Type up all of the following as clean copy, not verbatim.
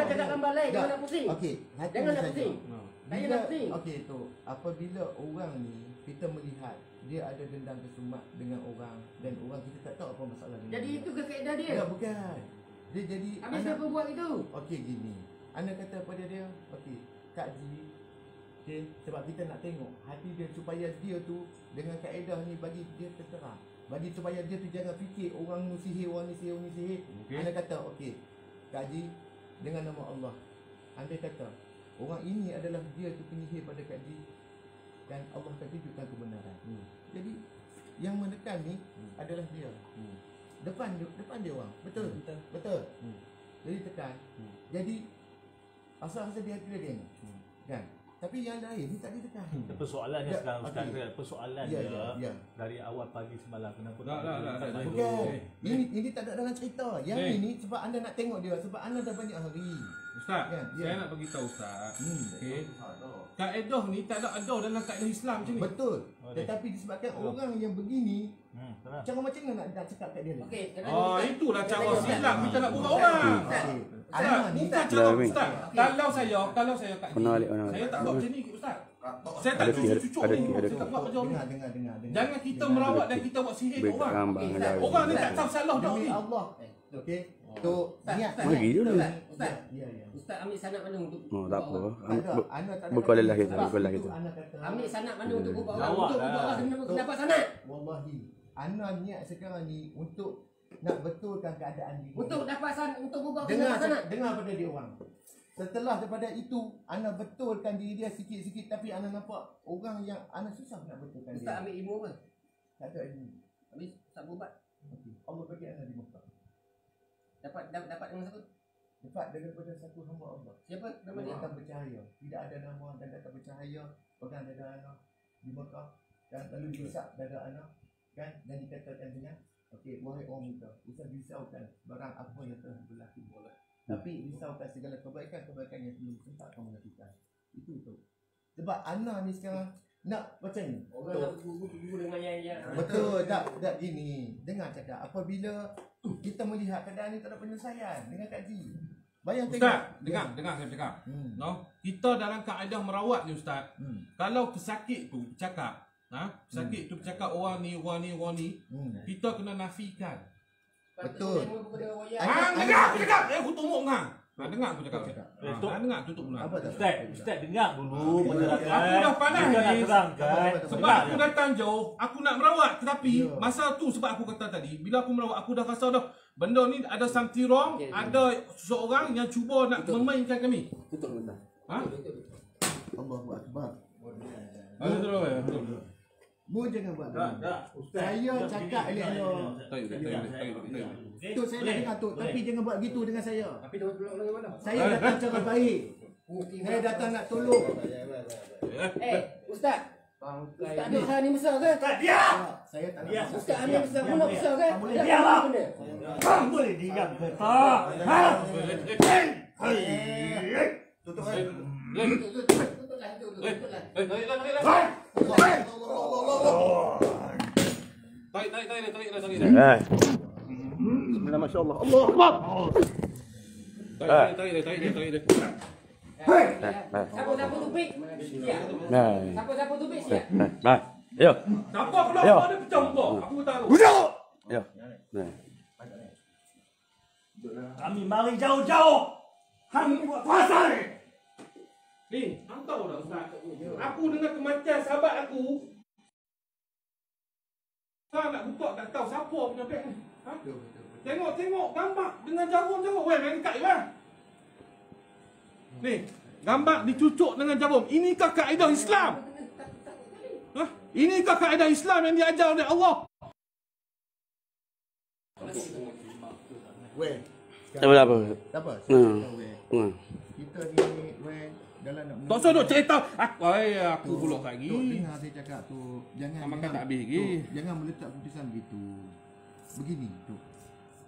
cakap gambar lain, jangan nak pusing. Okey, Jangan nak pusing. Saya nak pusing. Okey tu, apabila orang ni kita melihat dia ada dendam kesumat dengan orang dan orang kita tak tahu apa masalah dia. Jadi itu ke kaedah dia? Ya, bukan. Dia jadi Habis siapa buat itu? Okey gini. Ana kata pada dia, okey, Kak Ji, okey, sebab kita nak tengok hati dia supaya dia tu dengan kaedah ni bagi dia terterang. Bagi supaya dia tu jangan fikir orang ni sihir, orang ni sihir, orang ni sihir. Okay. Ana kata, okey, Kak Ji, dengan nama Allah, anda kata orang ini adalah dia tu penyihir pada Kak Ji dan Allah akan tunjukkan kebenaran. Jadi yang menekan ni adalah dia. Depan dia orang. Betul. Betul. Jadi tekan. Jadi asal-asal dia hati dia geng. Kan? Tapi yang lain ni tak ditekan. Persoalannya sekarang Ustaz, persoalannya ya. dari awal pagi semalam kenapa tak bukan. Ini tak ada dalam cerita. Yang ini sebab anda nak tengok dia, sebab anda dah banyak hari. Ustaz, kan? saya nak bagi tahu Ustaz. Okey. Kaedah ni tak ada dalam kaedah Islam macam ni. Betul. Tetapi disebabkan orang yang begini, cara macam mana nak cakap kat dia ni? Okey, itulah cara Islam kita nak buka orang. Ustaz, bukan cara Ustaz. Kalau saya kat ni, saya tak buat macam ni Ustaz. Saya tak cucuk ni. Saya tak buat macam ni. Dengar. Jangan kita merawat dan kita buat sihir kat orang. Orang ni tak tahu salah dah ni. Allah. Okey. Tu niat. Mari dulu. Ustaz. Ya. Ustaz ambil sanad mana untuk Tak apa. Buka Bukalah kita. ambil sanad mana untuk buka orang? Awak Untuk buka lah. orang kena dapat sanad. Wallahi, ana niat sekarang ni untuk nak betulkan keadaan diri. Untuk dapat sanad, untuk buka orang kena dapat sanad. Dengar pada dia orang. Setelah daripada itu, ana betulkan diri dia sikit-sikit, tapi ana nampak orang yang ana susah nak betulkan dia. Ustaz ambil ilmu apa? Tak ada ilmu. Habis Ustaz berubat. Okey. Allah bagi ana di Mekah. Dapat dengan siapa? Dapat daripada satu hamba Allah. Siapa nama dia? Datang bercahaya. Tidak ada nama dan datang bercahaya. Pegang dada anak di Mekah. Dan lalu diusap dada anak. Kan? Dan dikatakan dengan, okey, wahai orang muda, usah risaukan barang apa yang telah berlaku. Tapi risaukan segala kebaikan-kebaikan yang belum sempat kamu lakukan. Itu. Sebab anak ni sekarang nak macam ni. Orang nak guru dengan yang Betul, tak gini. Dengar cakap, apabila kita melihat keadaan ni tak ada penyelesaian dengan Kak Ji. Bayang Ustaz, tengok. dengar saya bercakap. No, kita dalam keadaan merawat ni Ustaz. Kalau pesakit tu bercakap, pesakit tu bercakap orang ni, kita kena nafikan. Betul. Dengar aku cakap. Aku tumbuk kau. Dengar aku cakap. Dengar tutup mulut. Ustaz dengar dulu menerangkan. Aku dah panas Kita nak ni. terangkan. Sebab aku datang jauh, aku nak merawat. Tetapi masa tu sebab aku kata tadi, bila aku merawat aku dah rasa dah benda ni ada something wrong, ada seseorang yang cuba nak memainkan kami. tutup benda. Allahu Akbar. Betul. Bu jangan buat. Tak. Saya cakap elok-elok. Tu saya dah dengar tu, tapi jangan buat gitu dengan saya. Tapi dia orang mana? Saya datang cara baik. Saya datang nak tolong. Ustaz. Ustaz ambil sahani besar ke? Diam. Saya tak nak. Ustaz ambil besar, mana besar ke? Diam lah. Kamu boleh diam ke tak? Tutup. Tarik. Bismillah, Masya Allah. Allah Akbar. Tarik. Siapa tupik? Siap. Siapa tupik siap. Baik. Ayo. Siapa keluar ada pecah muka? Aku tahu. Ayo. Kami mari jauh-jauh. Kami buat puasa ni. Ni, hang tahu tak Ustaz? Aku dengan kematian sahabat aku. Hang nak buka tak tahu siapa punya beg ni. Tengok gambar dengan jarum. Weh, main dekat je lah. Ni, gambar dicucuk dengan jarum. Inikah kaedah Islam? Inikah kaedah Islam yang diajar oleh Allah? Weh. Tak apa. Apa? Kita ni weh dalam nak Tak usah duk cerita. Aku pulak lagi. Dengar saya cakap tu, jangan Makan tak habis lagi. Jangan meletak putusan begitu. Begini tu.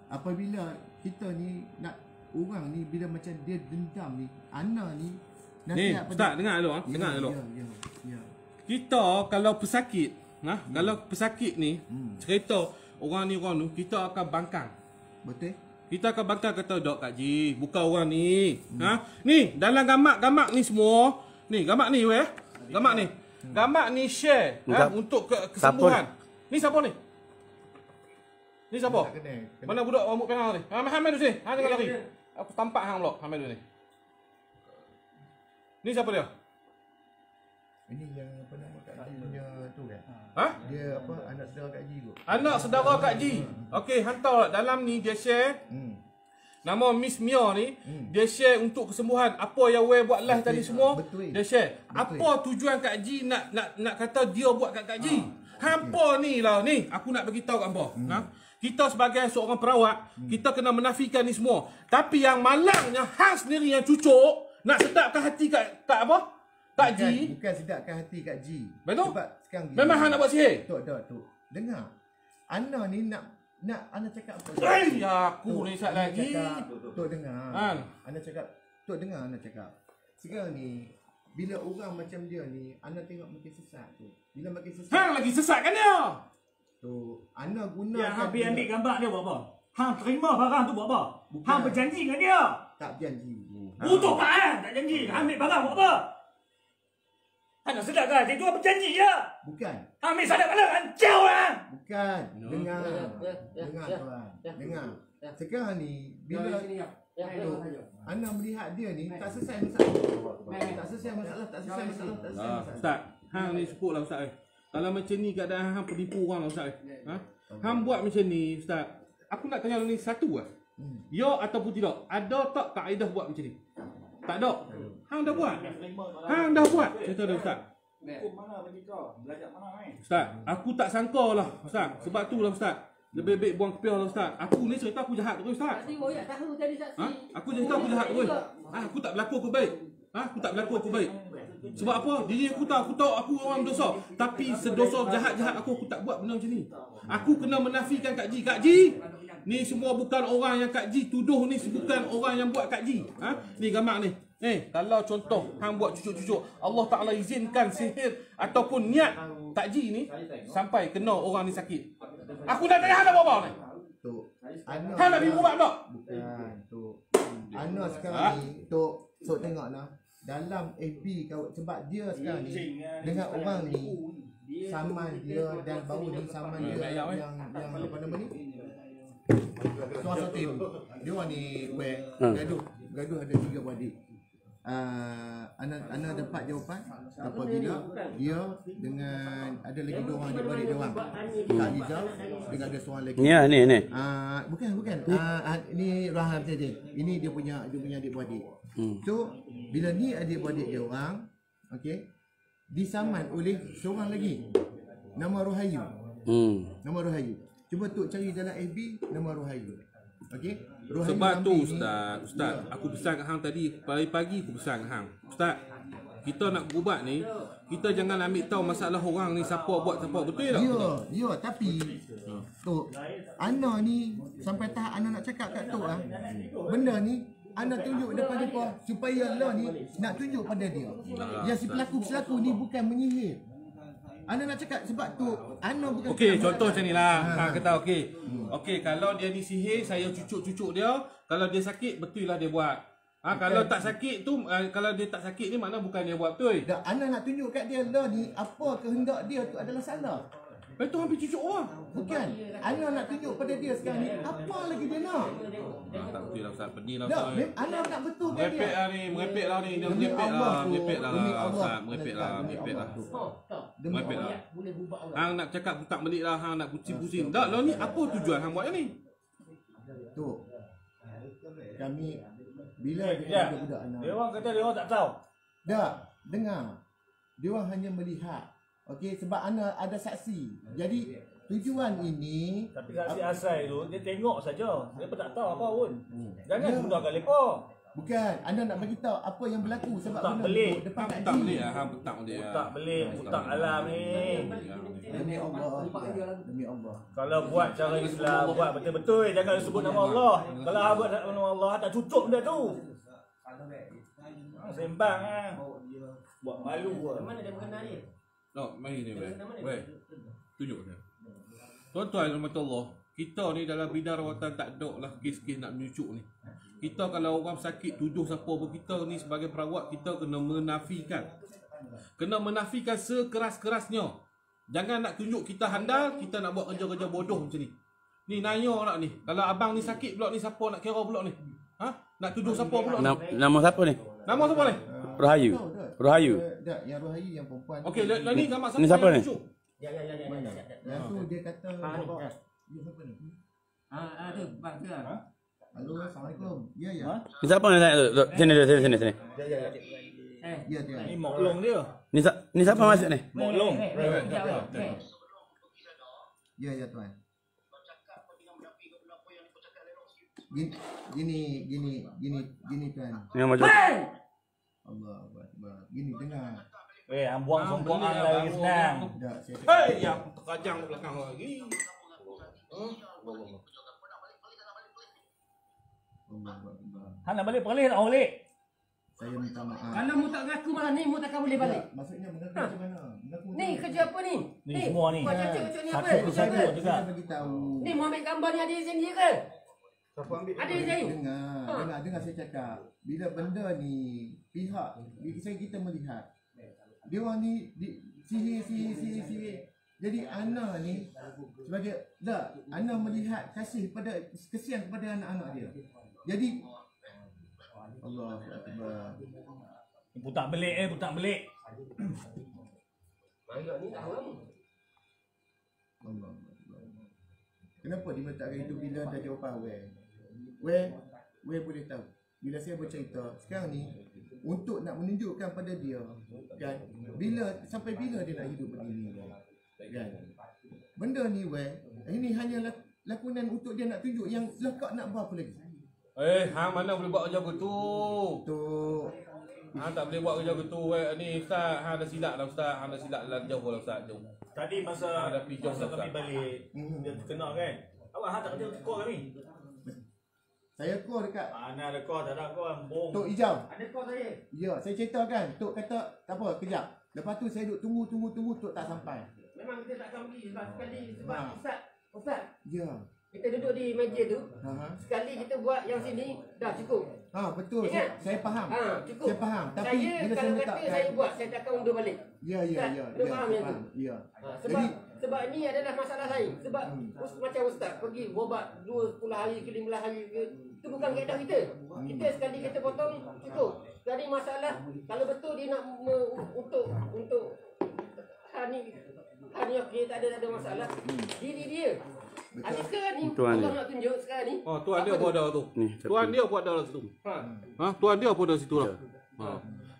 Apabila kita ni nak orang ni bila macam dia dendam ni, ana ni Ni, Ustaz dengar dulu dengar dulu. Ya. Kita kalau pesakit, kalau pesakit ni cerita orang ni kita akan bangkang. Betul? Kita akan bakal kata dok Kak Ji, bukan orang ni. Ha? Ni dalam gambar ni semua. Ni gambar ni weh. Gambar ni. Gambar ni share untuk kesembuhan. Ni siapa ni? Ni siapa? Mana budak rambut penang ni? Hang main dulu sini. Hang jangan lari. Aku tampak hang pula. Hang main dulu ni. Ni siapa dia? Ini yang apa nama Kak Ji punya tu kan? Ha? Dia apa anak saudara Kak Ji tu. Anak saudara Kak Ji. Okey, hantar dalam ni dia share. Nama Miss Mia ni, dia share untuk kesembuhan. Apa yang Wei buat live tadi semua, dia share. Apa tujuan Kak Ji nak kata dia buat kat Kak Ji? Hampa ni lah ni, aku nak bagi tahu kat hampa. Ha? Kita sebagai seorang perawat, kita kena menafikan ni semua. Tapi yang malangnya hang sendiri yang cucuk nak sedapkan hati kat apa? Kak Ji. Bukan sedapkan hati Kak Ji. Betul? Sebab sekarang Memang hang nak buat sihir? Tok. Dengar. Ana ni nak Ana cakap apa? Aku ni sat lagi. Tok dengar. Ana cakap, Tok dengar Ana cakap. Sekarang ni bila orang macam dia ni, Ana tengok makin sesat tu. Bila makin sesat. Hang lagi sesat kan dia? Tu, Ana guna. Yang hang pergi ambil gambar dia buat apa? Hang terima barang tu buat apa? Hang berjanji dengan dia. Tak janji. Butuh kan? Tak janji. Hang ambil barang buat apa? Hang nak sedap kan? Itu berjanji je. Bukan. Hang ambil sadap mana? Hancur lah. Bukan. Dengar. Dengar tuan. Dengar. Sekarang ni bila Ana melihat dia ni tak selesai masalah. Tak selesai masalah. Ustaz, hang ni sepuk lah Ustaz. Kalau macam ni keadaan hang penipu orang lah Ustaz. Ha? Hang buat macam ni Ustaz. Aku nak tanya ni satu lah. Ya ataupun tidak? Ada tak kaedah buat macam ni? Tak ada. Hang dah buat. Hang dah buat. Cerita dia Ustaz. Hukum mana bagi kau? Belajar mana ni? Ustaz, aku tak sangka lah Ustaz. Sebab tu lah Ustaz. Lebih baik buang kepiah lah Ustaz. Aku ni cerita aku jahat terus Ustaz. Ha? Aku cerita aku jahat terus. Aku tak berlaku aku baik. Aku tak berlaku aku baik. Sebab apa? Diri aku tahu aku orang berdosa. Tapi sedosa jahat-jahat aku tak buat benda macam ni. Aku kena menafikan Kak Ji. Kak Ji, ni semua bukan orang yang Kak Ji tuduh ni, bukan orang yang buat Kak Ji. Ni gambar ni. Kalau contoh hang buat cucuk-cucuk, Allah Taala izinkan sihir ataupun niat Kak Ji ni sampai kena orang ni sakit. Aku dah tanya hang dah buat apa ni? Tu. Ana. Hang nak pergi ubat tak? Bukan. Tu. Ana sekarang ni, Tok tengoklah. Dalam FB kau sebab dia sekarang ni dengan orang ni saman dia dan baru ni saman dia yang apa nama ni? Suasa tim. Dia orang ni gaduh ada 3 beradik. Ana dapat jawapan apabila dia dengan ada lagi 2 orang adik-beradik dia orang. Kak Rizal dengan ada seorang lagi. Ya, ni. Bukan. Ni Rahman saja. Ini dia punya adik-beradik. So, bila ni adik-beradik dia orang, okey, disaman oleh seorang lagi. Nama Rohayu. Nama Rohayu. Cuba Tok cari dalam FB nama Rohayu. Okey? Sebab tu Ustaz, aku pesan kat hang tadi, pagi-pagi aku pesan kat hang. Ustaz, kita nak berubat ni, kita jangan ambil tahu masalah orang ni siapa buat siapa, betul tak? Ya, tapi Tok, Ana ni sampai tahap Ana nak cakap kat Tok benda ni Ana tunjuk depan depa supaya Allah ni nak tunjuk pada dia. Yang si pelaku ni bukan menyihir. Ana nak cakap sebab tu Ana bukan. Okey, contoh macam ni lah. Hang kata okey. Okey, kalau dia disihir, saya cucuk-cucuk dia. Kalau dia sakit, betul lah dia buat. Kalau tak sakit tu, kalau dia tak sakit ni makna bukan dia buat betul. Dah Ana nak tunjuk kat dia Allah ni apa kehendak dia tu adalah salah. Itu hampir cucuk orang. Bukan. Ana nak tunjuk pada dia sekarang ni apa lagi dia nak. Tak betul lah Ustaz, pedih lah Dah, Ustaz. Ana nak betulkan dia. Merepek lah ni, merepek lah ni. Dia merepek lah Ustaz, merepek lah. Merepek lah. Hang nak cakap tak belik lah, hang nak pusing-pusing. Tak lah ni, apa tujuan hang buat ni? Tu. Kami bila budak anak. Dia orang kata dia orang tak tahu. Dah, dengar. Dia orang hanya melihat. Okey, sebab Ana ada saksi. Jadi tujuan ini. Tapi saksi asal tu dia tengok saja. Dia pun tak tahu apa pun. Jangan mudahkan lepa. Bukan, Anda nak bagi tahu apa yang berlaku sebab Tak benda pelik. tu depan Kak Tak Ji. belik lah, hang petang dia. Tak belik, butak alam ni. Demi Allah. Demi Allah. Kalau buat cara Islam, buat betul-betul, jangan sebut nama Allah. Kalau hang buat nama Allah, tak cucuk benda tu. Sembang ah. Buat malu ah. Mana dia mengenal ni? No, mari ni weh. Tunjuk dia. Tuan-tuan rahmatullah. kita ni dalam bidang rawatan tak ada lah kes-kes nak menyucuk ni. Kita kalau orang sakit tuduh siapa pun, kita ni sebagai perawat kita kena menafikan. Kena menafikan sekeras-kerasnya. Jangan nak tunjuk kita handal, kita nak buat kerja-kerja bodoh macam ni. Ni nanya nak ni. Kalau abang ni sakit pula ni, siapa nak kira pula ni? Ha? Nak tuduh siapa pula ni? Nama siapa ni? Nama siapa ni? Rahayu. Rahayu. Tak, yang Rohayu yang perempuan. Okey, lah ni gambar siapa? Ni siapa yang ni? tunjuk? Mana? Yang tu dia kata dia siapa ni? tu bang tu. Halo, Assalamualaikum. Ya, ya. Ni siapa ni tanya? Sini. Ya, dia. Ni Mok Long dia. Ni siapa masuk ni? Mok Long. Ya, tuan. Gini tuan. Ni macam Allah Akbar. Gini dengar. Hang buang songkokan lagi senang. Tak, saya Hei, yang terkajang ke belakang lagi. Allah Akbar. Hang nak balik boleh tak balik? Saya minta maaf. Kalau mu tak ngaku malah ni mu takkan boleh balik. Maksudnya mengaku macam mana? Mengaku Ni kerja apa ni? Ni semua ni. Kau cacik-cacik ni apa? Satu persatu Apa? juga. Saya bagi tahu. Ni mu ambil gambar ni ada izin dia ke? Ada izin? Dengar saya cakap. Bila benda ni pihak kita melihat. Dia orang ni sihir. Jadi Ana ni sebagai Ana melihat kesian kepada anak-anak dia. Jadi Allah Akbar. Putak belik putak belik. Banyak ni tahu lah. Allah Akbar. Kenapa dia letakkan itu bila dah jawapan Weh boleh tahu. Bila saya bercerita sekarang ni untuk nak menunjukkan pada dia kan sampai bila dia nak hidup begini kan. Benda ni ini hanya lakonan untuk dia nak tunjuk yang lekak nak buat apa lagi. Hang mana boleh buat kerja gitu? Tu Hang tak boleh buat kerja gitu. Ni Ustaz, hang dah silap dah Ustaz. Hang dah silap dah jauh lah Ustaz. Jauh. Tadi masa Ada pijau kami balik dia terkena kan. Awak hang tak kerja kau kami. saya call dekat Mana ada kau tak ada kau ambung. Tok Ijam. Ada kau saya. Ya, saya ceritakan. Tok kata tak apa, kejap. Lepas tu saya duk tunggu Tok tak sampai. Memang kita takkan pergi sebab sekali sebab Ustaz. Ya. Kita duduk di meja tu. Ha. Sekali kita buat yang sini dah cukup. Betul. Ingat? Saya faham. Cukup. Saya faham. Tapi saya bila saya kalau letak kata saya buat, saya takkan undur balik. Ya. Dia faham yang tu. Ya. Sebab ni adalah masalah lain. Sebab macam Ustaz pergi berobat 20 hari ke 15 hari ke, itu bukan kaedah kita. Kita sekali kita potong cukup. Jadi masalah kalau betul dia nak untuk hari okey tak ada masalah. Diri dia. Adakah ni Tuan Allah dia. nak tunjuk sekarang ni? Tuan dia apa dah tu? Ni, Tuan dia apa dah situ? Tuan dia apa dah situ lah?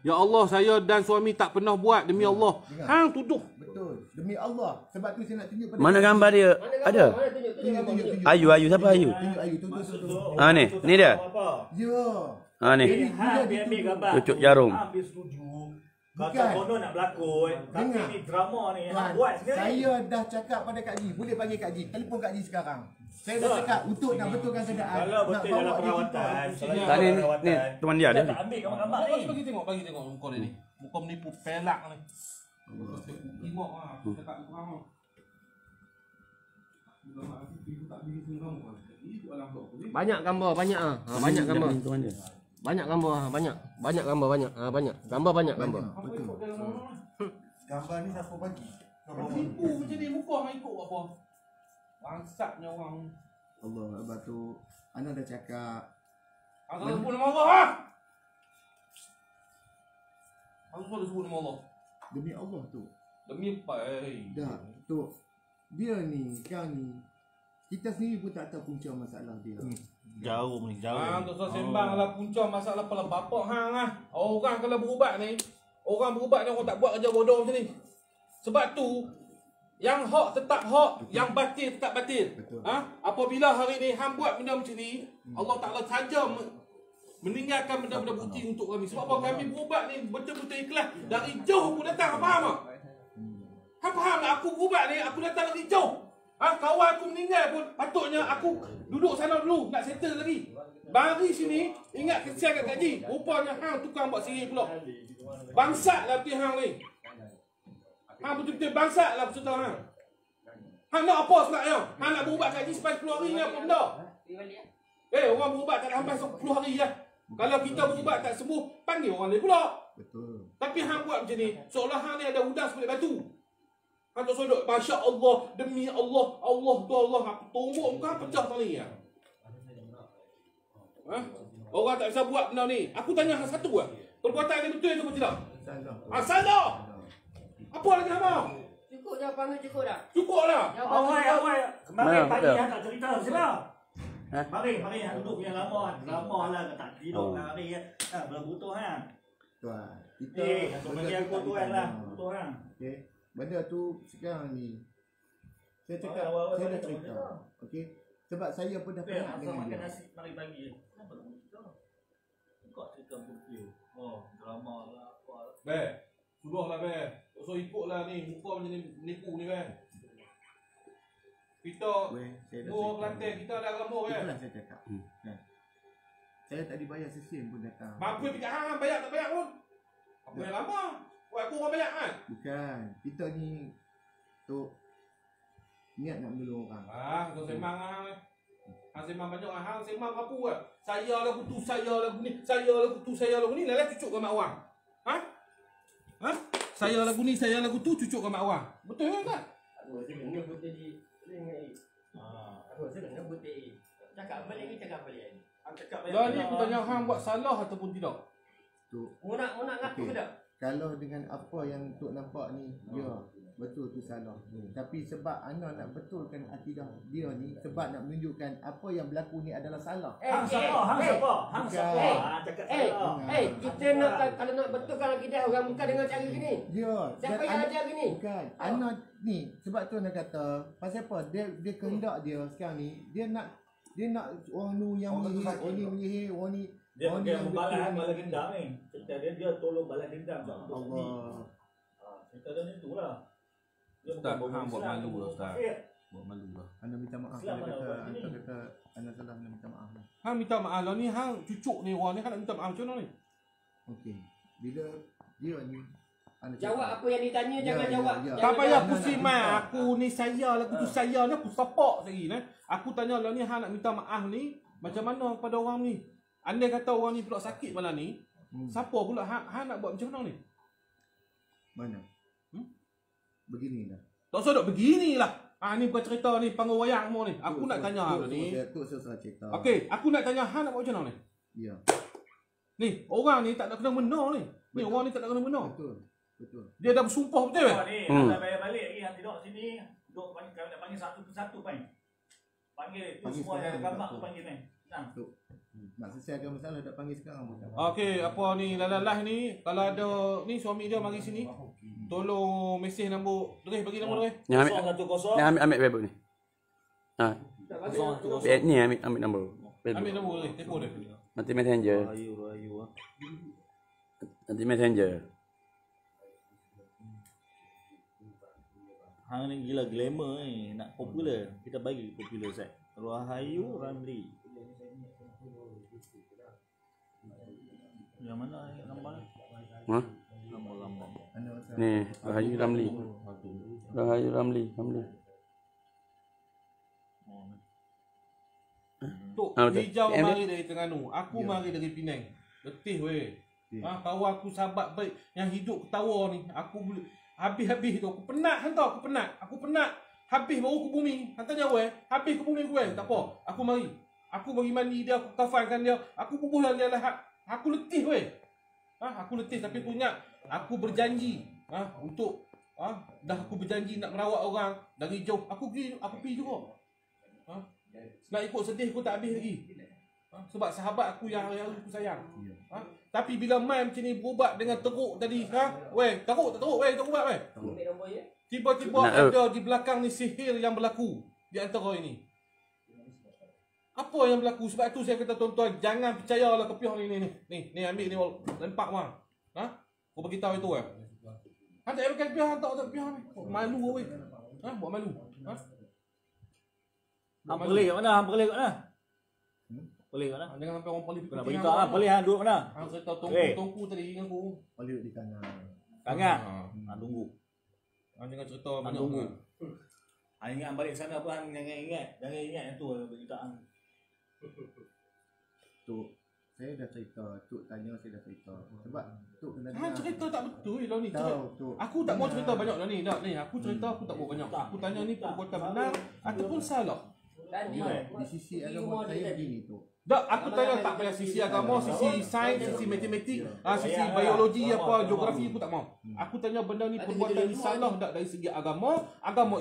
Ya Allah, saya dan suami tak pernah buat demi Allah. Hang tuduh. Betul. Demi Allah. Sebab tu saya nak tunjuk pada Mana gambar dia? Ada? Mana tunjuk gambar tunjuk. Ayu siapa Ayu? Tunjuk Ayu tu. Ni dia. Ya. Ni. Hang ambil gambar. Cucuk jarum. Ambil setuju. Kata Bukan. konon nak berlakon. Tapi Dengar. ni drama ni Tuan, hang buat sendiri. saya dah cakap pada Kak Ji. Boleh panggil Kak Ji. Telefon Kak Ji sekarang. Saya dah cakap untuk nak betulkan keadaan. Kalau nak betul bawa dalam dia perawatan. jumpa. Tak, ni teman dia ada. Tak ambil gambar-gambar ni. Bagi tengok muka dia ni. Muka menipu pelak ni. Tengok ah, cakap kurang ah. Banyak gambar, banyak banyak gambar. Tuan dia. Banyak gambar, banyak. Banyak gambar, banyak. Banyak. Gambar banyak gambar. Gambar ni siapa bagi? Menipu macam ni muka hang ikut apa? Bangsatnya orang. Allah, abang tu Ana dah cakap. Hang tak sebut nama Allah ah. Hang boleh sebut nama Allah. Demi Allah tu. Demi apa? Dah, tu. Dia ni, sekarang ni kita sendiri pun tak tahu punca masalah dia. Jauh ni, Hang tak usah sembang lah punca masalah kepala bapak hang ah. Orang kalau berubat ni, orang tak buat kerja bodoh macam ni. Sebab tu yang hak tetap hak, yang batil tetap batil. Betul. Apabila hari ni hang buat benda macam ni, Allah Taala saja meninggalkan benda-benda bukti untuk kami. Sebab apa? Kami berubat ni betul-betul ikhlas. Dari jauh aku datang, faham tak? Hang faham tak? Aku berubat ni, aku datang dari jauh. Kawan aku meninggal pun patutnya aku duduk sana dulu nak settle lagi. Bari sini ingat kesian kat gaji. Rupanya hang tukang buat sihir pula. Bangsatlah betul hang ni. Hang betul-betul bangsatlah betul hang. Hang nak apa sebenarnya? Hang nak berubat kat sini sampai 10 hari ni apa benda? Orang berubat tak sampai 10 hari dah. Kalau kita berubat tak sembuh, panggil orang lain pula. Betul. Tapi hang buat macam ni, seolah hang ni ada udang sebelah batu. Hang tak sodok, Masya Allah, demi Allah, Allah tu Allah, aku tumbuk muka pecah tadi ya. Ha? Orang tak bisa buat benda ni. Aku tanya hang satu lah. Perbuatan ni betul ke tidak? Salah. Apa lagi hang? Cukup dah panggil cukup dah. Cukup lah. Awai. Kemarin Mana, pagi ada? hang tak cerita siapa? Ha? Mari hang duduk yang lama lah tak tidur hari belum butuh hang. Tuan. Bagi aku tuan lah, butuh hang. Okey. Benda tu sekarang ni saya cakap, Awal-awal saya dah balik cerita. balik. Okey. Sebab saya pun dah pernah Asal dengan makan dia. nasi mari pagi. Kenapa tak cerita? Kau cerita buku. Drama lah apa. Be, sudahlah be. Tak usah ikutlah ni, muka macam ni menipu ni be. Kita Weh, saya dah Murah cerita. Kelantan, kita ada agama be. Itulah saya cakap. Kan? Saya tak dibayar sesen pun datang. Mampu fikir hang bayar tak bayar pun. Apa yang lama? Wah, aku orang bayar kan? Bukan. Kita ni tu niat nak menolong orang. Kau sembang hang ni. Hang sembang banyak hang sembang apa ah? Saya lagu tu, saya lagu ni, saya lagu tu, saya lagu ni, lalah cucuk ke mak orang. Ha? Saya lagu ni, saya lagu tu, cucuk ke mak orang. Betul ke tak? Aku rasa kena putih di ring ni. Aku rasa kena putih. Cakap balik ni, cakap balik ni. Hang cakap Lah ni aku tanya hang buat salah ataupun tidak. Tu Mu nak ngaku ke tak? kalau dengan apa yang Tok nampak ni, ya, betul tu salah. Tapi sebab Ana nak betulkan akidah dia ni, sebab nak menunjukkan apa yang berlaku ni adalah salah. Hang siapa? Hang siapa? Hang siapa? Cakap salah. Kita nak kalau nak betulkan akidah orang bukan dengan cara gini. Ya. Siapa dan yang Ana- ajar gini? Bukan. Ana ni sebab tu Ana kata, pasal apa? Dia kehendak dia sekarang ni, dia nak orang nu yang menyihir, orang ni menyihir, orang ni Dia orang pakai yang membalas betul balas ni. dendam ni. Cerita dia tolong balas dendam untuk sendiri. Allah. Cerita dia ni itulah. Dia Ustaz, bukan hang buat Islam, malu dia lah, Ustaz. kafir. Buat malu lah. Ana minta maaf. Islam Ana mana kata, buat Ana ni? kata Ana salah, Ana minta maaf. Hang minta maaf lah ni, hang cucuk ni orang ni, hang nak minta maaf macam mana ni? Okey. Bila dia ni Ana Jawab apa yang ditanya, jangan jawab. ya. Tak payah Ana pusing nak mai. minta. Aku ni saya lagu tu saya ni aku sepak sekali ni. Aku tanya lah ni hang nak minta maaf ni macam mana kepada orang ni? Andai kata orang ni pula sakit malam ni, siapa pula hang nak buat macam mana ni? Mana? Begini dah. Tak usah duk beginilah. Ni bukan cerita ni panggung wayang semua ni. Aku nak tanya hang ni. Tu saya cerita. Okey, aku nak tanya hang nak buat macam mana ni? Ya. Ni, orang ni tak nak kena benda ni. Ni Betul. orang ni tak nak kena benda. Betul. Dia dah bersumpah betul ke? Ni, anda bayar balik lagi. Hang duduk sini. Duduk panggil, kami nak panggil satu persatu pan. Panggil tu Panggil semua yang sekarang gambar tak tu apa. panggil ni. Nah. Tu. Nak selesaikan masalah tak panggil sekarang pun. Okey, apa ni lalah ni kalau ada ni suami dia mari sini. Tolong mesej nombor Dres bagi nombor Dres. Yang ambil Facebook ni. Ha. Ni ambil nombor. Ambil Facebook. nombor Dres, telefon dia. Nanti messenger. Rayu. Nanti messenger. Hang ni gila glamour ni. Nak popular. Kita bagi popular set. Rahayu Ramli. Yang mana gambar? Ha? Gambar-gambar. Ni Rahayu Ramli. Rahayu Ramli. Tok betul. hijau Yang mari dari Terengganu. Aku Ya. mari dari Penang. Letih weh. Ya. Kawan aku sahabat baik yang hidup ketawa ni. Aku boleh habis-habis tu. Aku penat hantar, aku penat. Habis baru ke bumi. Hantar jauh habis ke bumi gue. Tak apa. Aku mari. Aku bagi mandi dia, aku kafankan dia. Aku bubuhkan dia lahat. Aku letih weh. Aku letih tapi aku ingat aku berjanji untuk dah aku berjanji nak merawat orang dari jauh. Aku pergi juga. Nak ikut sedih aku tak habis lagi. Sebab sahabat aku yang aku sayang. Tapi bila main macam ni berubat dengan teruk tadi, weh, teruk tak teruk weh, teruk ubat weh. Ambil nombor ya. Tiba-tiba Nak, ada di belakang ni sihir yang berlaku di antara ini. Apa yang berlaku? Sebab tu saya kata tuan-tuan, jangan percayalah ke pihak ni. Ni ambil ni lempak mah. Kau bagi tahu itu Han tak pakai pihak, tak pihak ni. Malu weh. Buat malu. Hang pergi kat mana? Pergi kat mana? Jangan sampai orang polis Kau nak beritahu ah, pergi hang duduk mana? Han cerita Eh. tongku tadi dengan aku. Boleh di kanan. Kangat. Hang tunggu. Han jangan cerita Hang banyak. tunggu. Ingat balik sana pun hang jangan ingat yang tu berita hang. Tok, saya dah cerita. Tok tanya saya dah cerita. Sebab Tok kena Hang cerita tak betul dah ni. Tahu, Tok. Aku tak mau cerita banyak dah ni. Dah ni aku cerita aku tak mau banyak. Aku tanya ni perbuatan benar ataupun salah. Dan dia Di sisi agama saya begini, Tok. Tak, aku tanya tak payah sisi agama, sisi sains, sisi matematik, sisi biologi apa, geografi aku tak mau. Aku tanya benda ni perbuatan ni salah tak dari segi agama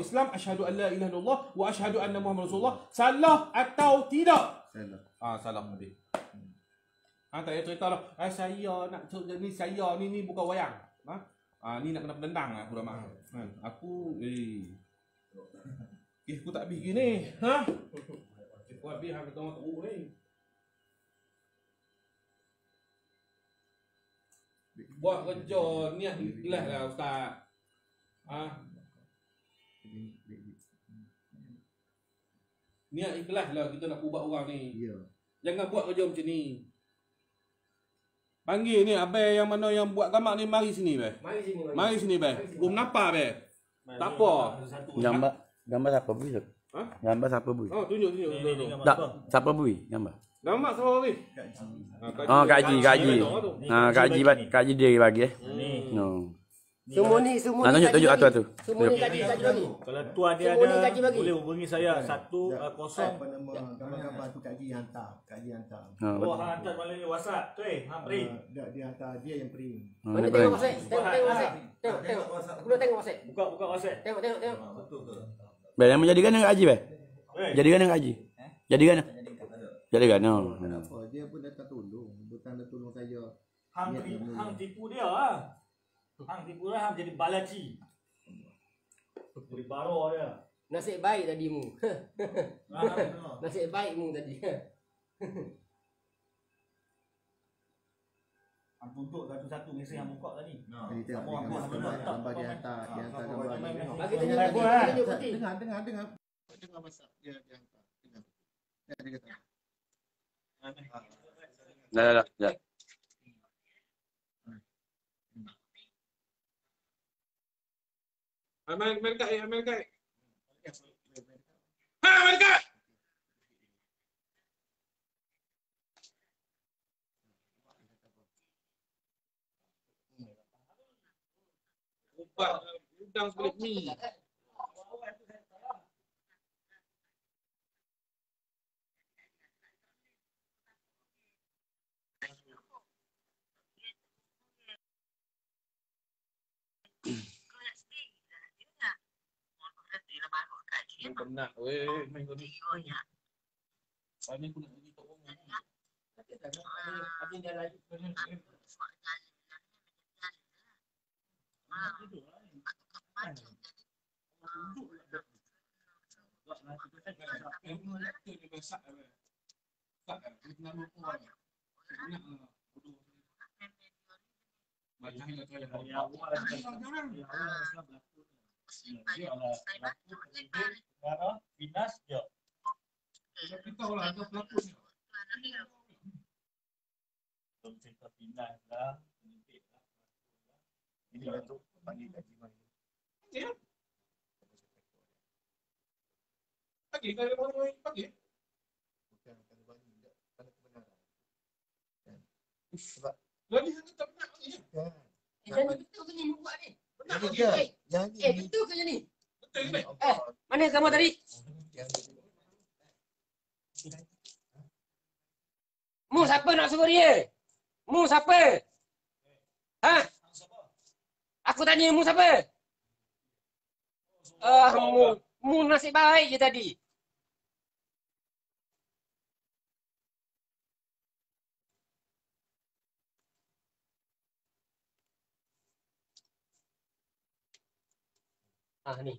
Islam, asyhadu an la ilaha illallah wa asyhadu anna Muhammad Rasulullah, salah atau tidak? Salah. Salah tadi. Tak payah cerita lah. Saya nak ni saya ni bukan wayang. Ni nak kena penendang aku dah mak. Aku aku tak habis gini. Aku habis hang kata orang teruk ni. Buat kerja niat ikhlas lah ustaz. Niat ikhlas lah kita nak ubat orang ni. Ya. Jangan buat kerja macam ni. Panggil ni abai yang mana yang buat gambar ni mari sini be. Mari sini be. Nampak be. Tak apa. Gambar siapa bui? Gambar siapa bui? Tunjuk. Tak, siapa bui gambar? Gambar siapa bui? Kak Haji dia bagi No. semua ni Tunjuk tu. Semua ni kaji bagi. Kalau tuan dia Semua ni ada kaji bagi. boleh hubungi saya 10. Apa nama gambar tu Kak Haji hantar. Oh, hang hantar melalui WhatsApp tu hang print. Dia hantar, dia yang print. Mana tengok WhatsApp? Tengok WhatsApp. Tengok. Aku dah tengok WhatsApp. Buka WhatsApp. Tengok. Baik, yang menjadikan dengan Kak Haji, baik. Jadikan dengan Kak Haji. Jadikan. No. Apa? Dia pun datang tolong. Bukan dia tolong saya. Hang tipu dia ah. Hang tipu dia, hang jadi balaci. Jadi baro dia. Nasib baik tadi mu. Nasib baik mu tadi. Hang tuntut satu-satu mesti hang buka tadi. Ini tengok gambar dia hantar gambar ni. Bagi tunjuk putih. Dengar masak. Dia hantar. Dia kata. Dah. Amerika. Main Amerika. Ubat udang sebelah mi. Penat weh main kau ni. Pani aku nak pergi tok orang. Ada dia lagi. Finas je. Kita lah ada pelakon ni. Cerita finas lah. Ini lah tu panggil kaji mai. Ya. Pagi kalau pagi. Bukan bagi tak pada kebenaran. Sebab Lagi satu tak benar lagi. Jadi betul ke ni mu buat ni? Benar ke? yang Betul ke ni? Betul ke? Mana gambar tadi? Mu siapa nak suruh dia? Mu siapa? Aku tanya mu siapa? Mu nasib baik je tadi. Ni.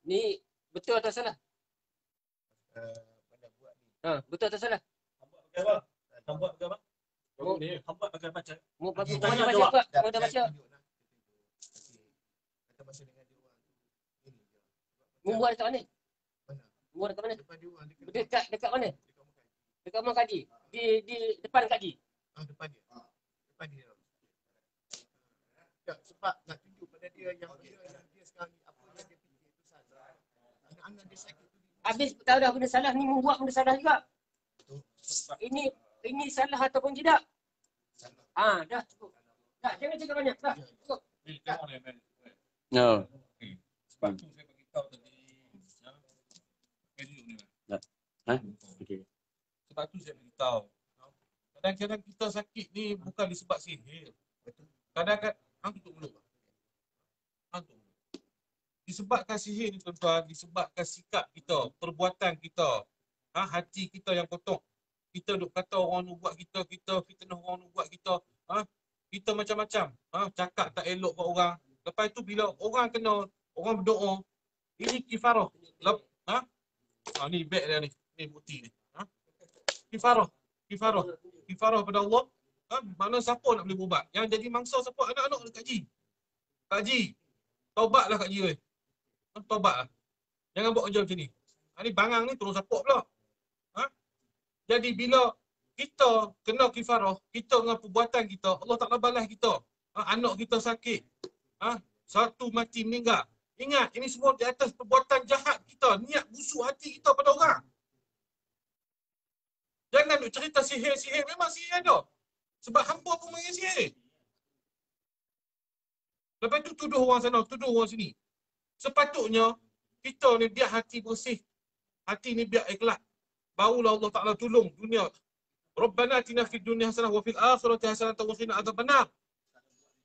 Ni betul atau salah? mana buat ni. Betul atau salah? Hang buat ke apa? Hang buat pakai baca. Mu baca apa? Mu dah baca. Kata masa dengan dia orang tu. Ini je. Mu buat dekat mana? Mana? Mu dekat mana? Depan dia orang Dekat mana? dekat muka. Dekat rumah Kak Haji. Di depan Kak Haji. Depan dia. depan dia. Tak, sebab nak tunjuk pada dia yang benda yang dia sekarang ni, apa yang dia fikir itu salah. Anak-anak dia sakit tu. Habis tahu dah benda salah ni membuat benda salah juga. Ini salah ataupun tidak? Dah cukup. Tak, jangan cakap banyak. Tak, cukup. Tengok ni, man. No. Sebab tu saya bagi tahu tadi. Duduk ni, man. Okey. Sebab tu saya bagi tahu. Kadang-kadang kita sakit ni bukan disebab sihir. Kadang-kadang hang tutup mulut. Hang tutup mulut. Disebabkan sihir ni tuan-tuan, disebabkan sikap kita, perbuatan kita, hati kita yang kotor. Kita duk kata orang ni buat kita fitnah orang ni buat kita, kita macam-macam, cakap tak elok kat orang. Lepas tu bila orang kena, orang berdoa, ini kifarah. Ni beg dia ni, bukti ni. Kifarah pada Allah. Mana siapa nak boleh berubat? Yang jadi mangsa siapa? Anak-anak Kak Haji. Kak Haji, taubatlah Kak Haji. Taubatlah. Jangan buat kerja macam ni. Ni bangang ni tolong support pula. Jadi bila kita kena kifarah, kita dengan perbuatan kita, Allah Ta'ala balas kita. Anak kita sakit. Satu mati meninggal. Ingat, ini semua di atas perbuatan jahat kita. Niat busuk hati kita pada orang. Jangan duk cerita sihir-sihir. Memang sihir ada. Sebab hampa pun main sihir. Lepas tu tuduh orang sana, tuduh orang sini. Sepatutnya, kita ni biar hati bersih. Hati ni biar ikhlas. Barulah Allah Ta'ala tolong dunia. Rabbana atina fid dunya hasanah wa fil akhirati hasanah wa qina adzabannar.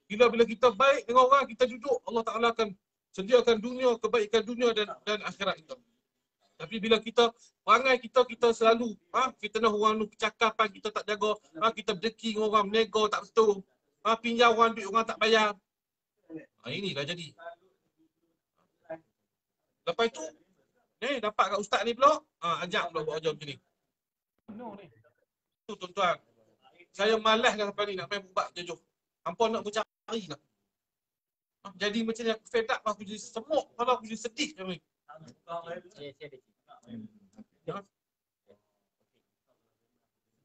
Bila kita baik dengan orang, kita duduk, Allah Ta'ala akan sediakan dunia, kebaikan dunia dan akhirat itu. Tapi bila kita, perangai kita selalu, fitnah orang tu, kecakapan kita tak jaga, kita berdeki dengan orang, menego tak betul, pinjam orang, duit orang tak bayar. Inilah jadi. Lepas tu, dapat kat ustaz ni pula, ajak pula buat kerja macam ni. Tu tuan-tuan, saya malas dah sampai ni nak main bubat jejuh. Hampa nak bercari nak. Jadi macam ni aku fed up, aku jadi semuk, kalau aku jadi sedih macam ni.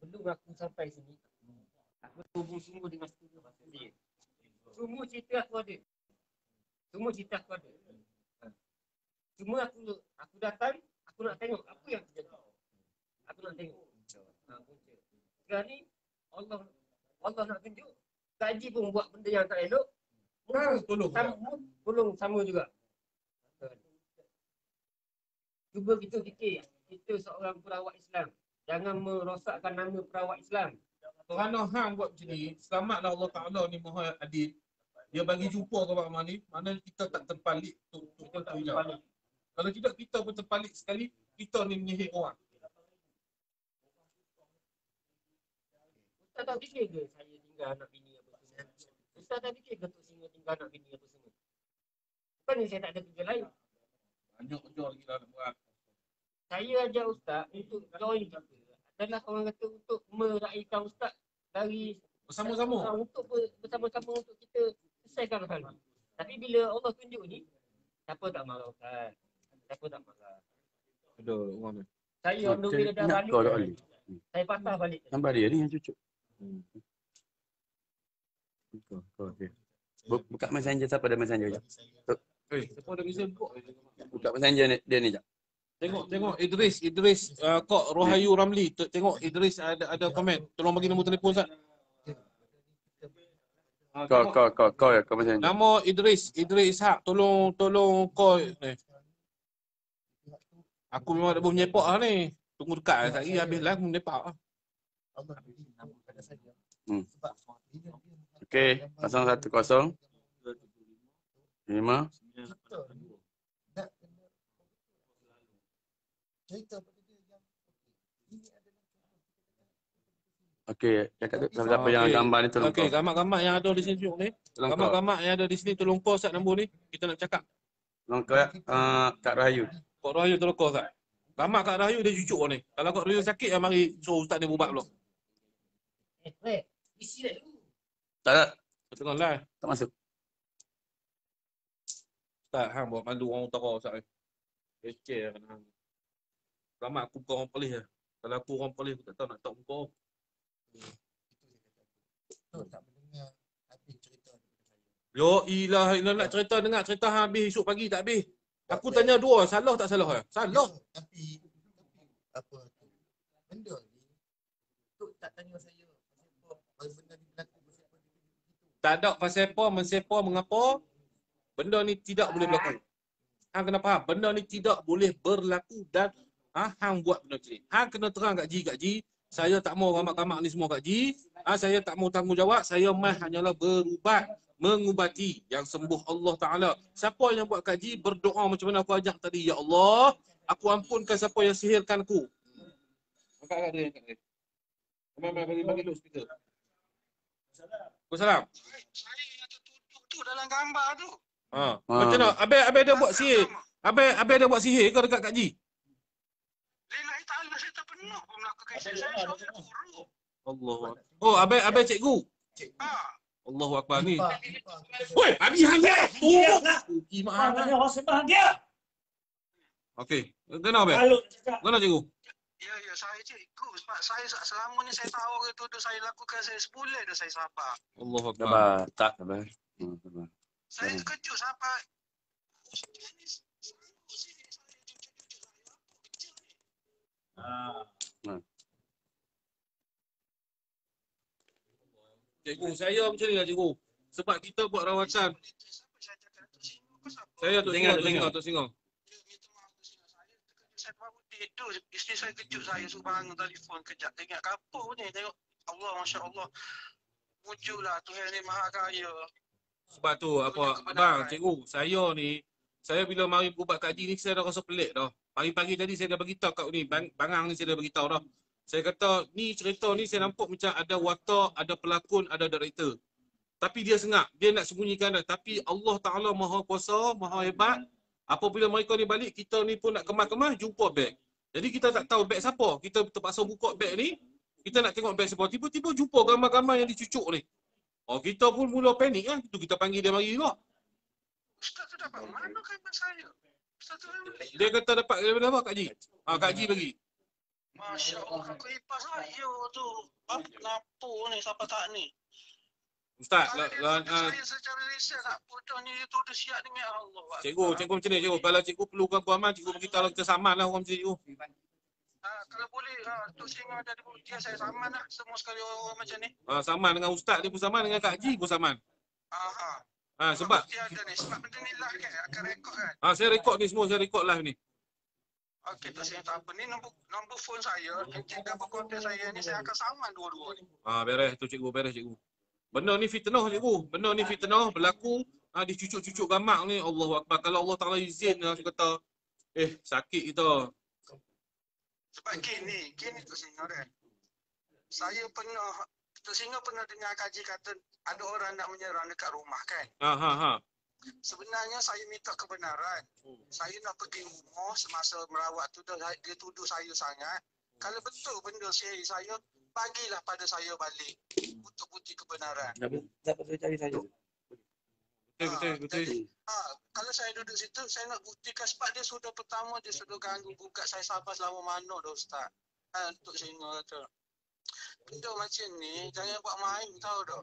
Sebelum aku sampai sini, aku sungguh-sungguh dengan dia. Semua cerita aku ada. Cuma aku datang, aku nak tengok apa yang terjadi. Aku nak tengok. Sekarang ni Allah nak tunjuk. Kak Haji pun buat benda yang tak elok. Tolong sama juga. Cuba kita fikir, kita seorang perawat Islam. Jangan merosakkan nama perawat Islam. Kerana hang buat macam ni, selamatlah Allah Ta'ala ni Maha Adil. Dia bagi jumpa ke Pak ni, mana kita tak terpalik untuk kita terpalik. Kalau tidak kita pun terpalik sekali, kita ni menyihir orang. Ustaz tak fikir ke saya tinggal anak bini apa semua? Ustaz tak fikir ke Tok Singa tinggal anak bini apa semua? Bukannya saya tak ada kerja lain. Banyak kerja lagi lah nak buat. Saya ajar Ustaz untuk join kita adalah orang kata untuk meraihkan Ustaz dari Bersama-sama. Untuk bersama-sama untuk kita selesaikan hal ni. Tapi bila Allah tunjuk ni, siapa tak marah Ustaz? Siapa tak marah? Ada orang ni. Saya on the way dah balik. Kau dah balik. Saya patah balik. Nampak dia ni yang cucuk. Kau okey. Buka messenger, siapa ada messenger jap. Siapa ada reason kok? Buka messenger dia ni jap. Tengok Idris Kok Rohayu Ramli. Tengok Idris ada komen. Tolong bagi nombor telefon Ustaz. Kau messenger. Nama Idris Ishak. Tolong call ni. Aku memang ada menyepak lah ni. Tunggu dekat lah. Tak lagi habis lah aku menyepak lah. Okey, 010 5 Okey, cakap tu siapa yang gambar ni tolong. Okey, gambar-gambar yang ada di sini tunjuk ni. Gambar-gambar yang ada di sini tolong call Ustaz nombor ni. Kita nak cakap. Tolong kau Kak Rahayu. Kak Rahayu tolong call Ustaz. Gambar Kak Rahayu dia cucuk ni. Kalau Kak Rahayu sakit, mari suruh Ustaz dia berubat dulu. Isi dah dulu. Tak ada. Tengok live. Tak masuk. Ustaz, hang buat malu orang utara Ustaz ni. Kecil kan hang. Selamat aku bukan orang Perlis lah. Kalau aku orang Perlis, aku tak tahu nak tahu muka. Tak mendengar. Yo ilah, nak cerita dengar cerita habis esok pagi tak habis. Aku tanya dua, salah tak salah? Salah. Tapi apa tu? Benda ni tu tak tanya saya. Benda ni berlaku bersepah begitu. Tak ada pasal apa, mensepa mengapa benda ni tidak boleh berlaku. Hang kena faham, benda ni tidak boleh berlaku dan hang buat benda ni. Hang kena terang kat Ji, saya tak mau ramak-ramak ni semua kat Ji. Saya tak mau tanggungjawab, saya mah hanyalah berubat, mengubati yang sembuh Allah Taala. Siapa yang buat kat Ji berdoa macam mana aku ajak tadi, ya Allah, aku ampunkan siapa yang sihirkan aku. Angkat dia, angkat dia. Bagi dulu speaker. Waalaikumsalam. Saya yang tertutup tu dalam gambar tu. Macam mana? Abang ada buat sihir. Abang ada buat sihir ke dekat Kak Ji? Lillahi ta'ala saya tak pernah pun melakukan sihir. Saya seorang guru. Allahu Akbar. Oh, abang cikgu. Allahu Akbar ni. Woi, habis hanya. Rugi mak hang. Orang sembah dia. Okey. Kenapa abang? Kalau cakap. Kenapa cikgu? Ya, saya cikgu. Sebab saya selama ni saya tahu orang tu saya lakukan, saya sebulan dah saya sabar. Allahu Akbar. Sabar, tak sabar. Sabar. Saya terkejut sampai. Cikgu, saya macam ni lah cikgu. Sebab kita buat rawatan. Saya Tok Singong. Saya baru tidur, isteri saya kejut saya, suruh bangun telefon kejap. Tengok kapur ni, tengok Allah, Masya Allah. Muncullah Tuhan ni Maha Kaya. Sebab tu apa, abang, cikgu, saya ni, saya bila mari berubat Kak Ji ni, saya dah rasa pelik dah. Pagi-pagi tadi saya dah beritahu kat ni, bangang ni saya dah beritahu dah. Saya kata, ni cerita ni saya nampak macam ada watak, ada pelakon, ada director. Tapi dia sengak, dia nak sembunyikan dah. Tapi Allah Ta'ala Maha Kuasa, Maha Hebat. Apabila mereka ni balik, kita ni pun nak kemas-kemas, jumpa beg. Jadi kita tak tahu beg siapa. Kita terpaksa buka beg ni, kita nak tengok beg siapa. Tiba-tiba jumpa gambar-gambar yang dicucuk ni. Kita pun mula panik kan. Itu kita panggil dia mari juga. Ustaz tu dapat mana gambar saya? Ustaz tu Dia kata dapat daripada apa Kak Ji? Kak Ji bagi. Masya Allah, kakak ipar saya tu. Apa kenapa ni, siapa tak ni? Ustaz, Kalau dia tuduh saya secara lisan, tak bodoh ni, dia tuduh siap dengan Allah. cikgu macam ni cikgu. Kalau cikgu perlukan kuaman, cikgu beritahu kita saman lah orang macam cikgu. Kalau boleh, Tok Singa ada di bukti, saya saman lah semua sekali orang macam ni. Saman dengan ustaz dia pun saman, dengan Kak Ji pun saman. Sebab Bukti ada ni, sebab benda ni live kan, akan rekod kan. saya rekod ni semua, saya rekod live ni. Okey, Tok Singa tak apa. Ni nombor phone saya, encik gambar konten saya ni, saya akan saman dua-dua ni. Beres tu cikgu, beres cikgu. Benda ni fitnah cikgu. Benda ni fitnah berlaku dicucuk-cucuk gambar ni. Allahu Akbar. Kalau Allah Ta'ala izin dia kata sakit kita. Sebab gini Tok Singa kan. Saya pernah, Tok Singa pernah dengar kaji kata ada orang nak menyerang dekat rumah kan. Sebenarnya saya minta kebenaran. Saya nak pergi rumah semasa merawat tu, dia tuduh saya sangat. Kalau betul benda saya, bagilah pada saya balik untuk bukti kebenaran. Tak perlu cari saya. Betul. Kalau saya duduk situ, saya nak buktikan sebab dia sudah pertama, dia sudah ganggu gugat saya sabar selama mana dah Ustaz. Tok Singa kata. Benda macam ni, jangan buat main, tahu tak?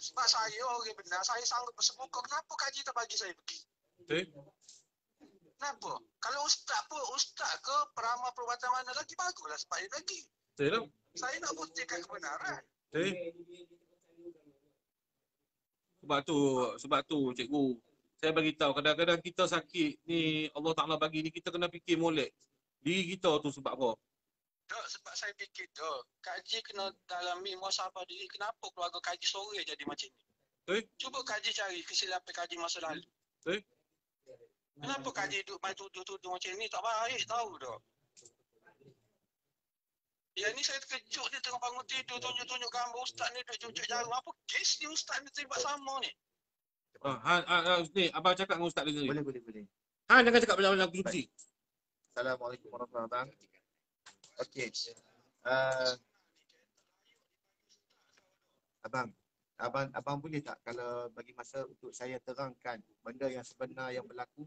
Sebab saya orang benar, saya sanggup bersebuka. Kenapa kaji tak bagi saya pergi? Kenapa? Kalau ustaz pun, ustaz ke peramal perubatan mana lagi, baguslah sebab dia bagi. Saya nak buktikan kebenaran. Sebab tu cikgu, saya bagi tahu kadang-kadang kita sakit ni, Allah Taala bagi ni, kita kena fikir molek diri kita tu sebab apa? Tak, sebab saya fikir tu, kaji kena dalami muhasabah diri. Kenapa keluarga kaji sore jadi macam ni? Cuba kaji cari kesilapan kaji masa lalu. Kenapa kaji duduk main tuduh-tuduh macam ni? Tak baik, tahu tak? Yang ni saya terkejut dia tengah bangun tidur, tunjuk-tunjuk gambar ustaz ni duduk cucuk jarum. Apa kes ni ustaz ni terlibat sama ni? Ni, abang cakap dengan ustaz dia sendiri. Boleh. Jangan cakap banyak-banyak kursi. Assalamualaikum warahmatullahi wabarakatuh. Okey. Abang boleh tak kalau bagi masa untuk saya terangkan benda yang sebenar yang berlaku,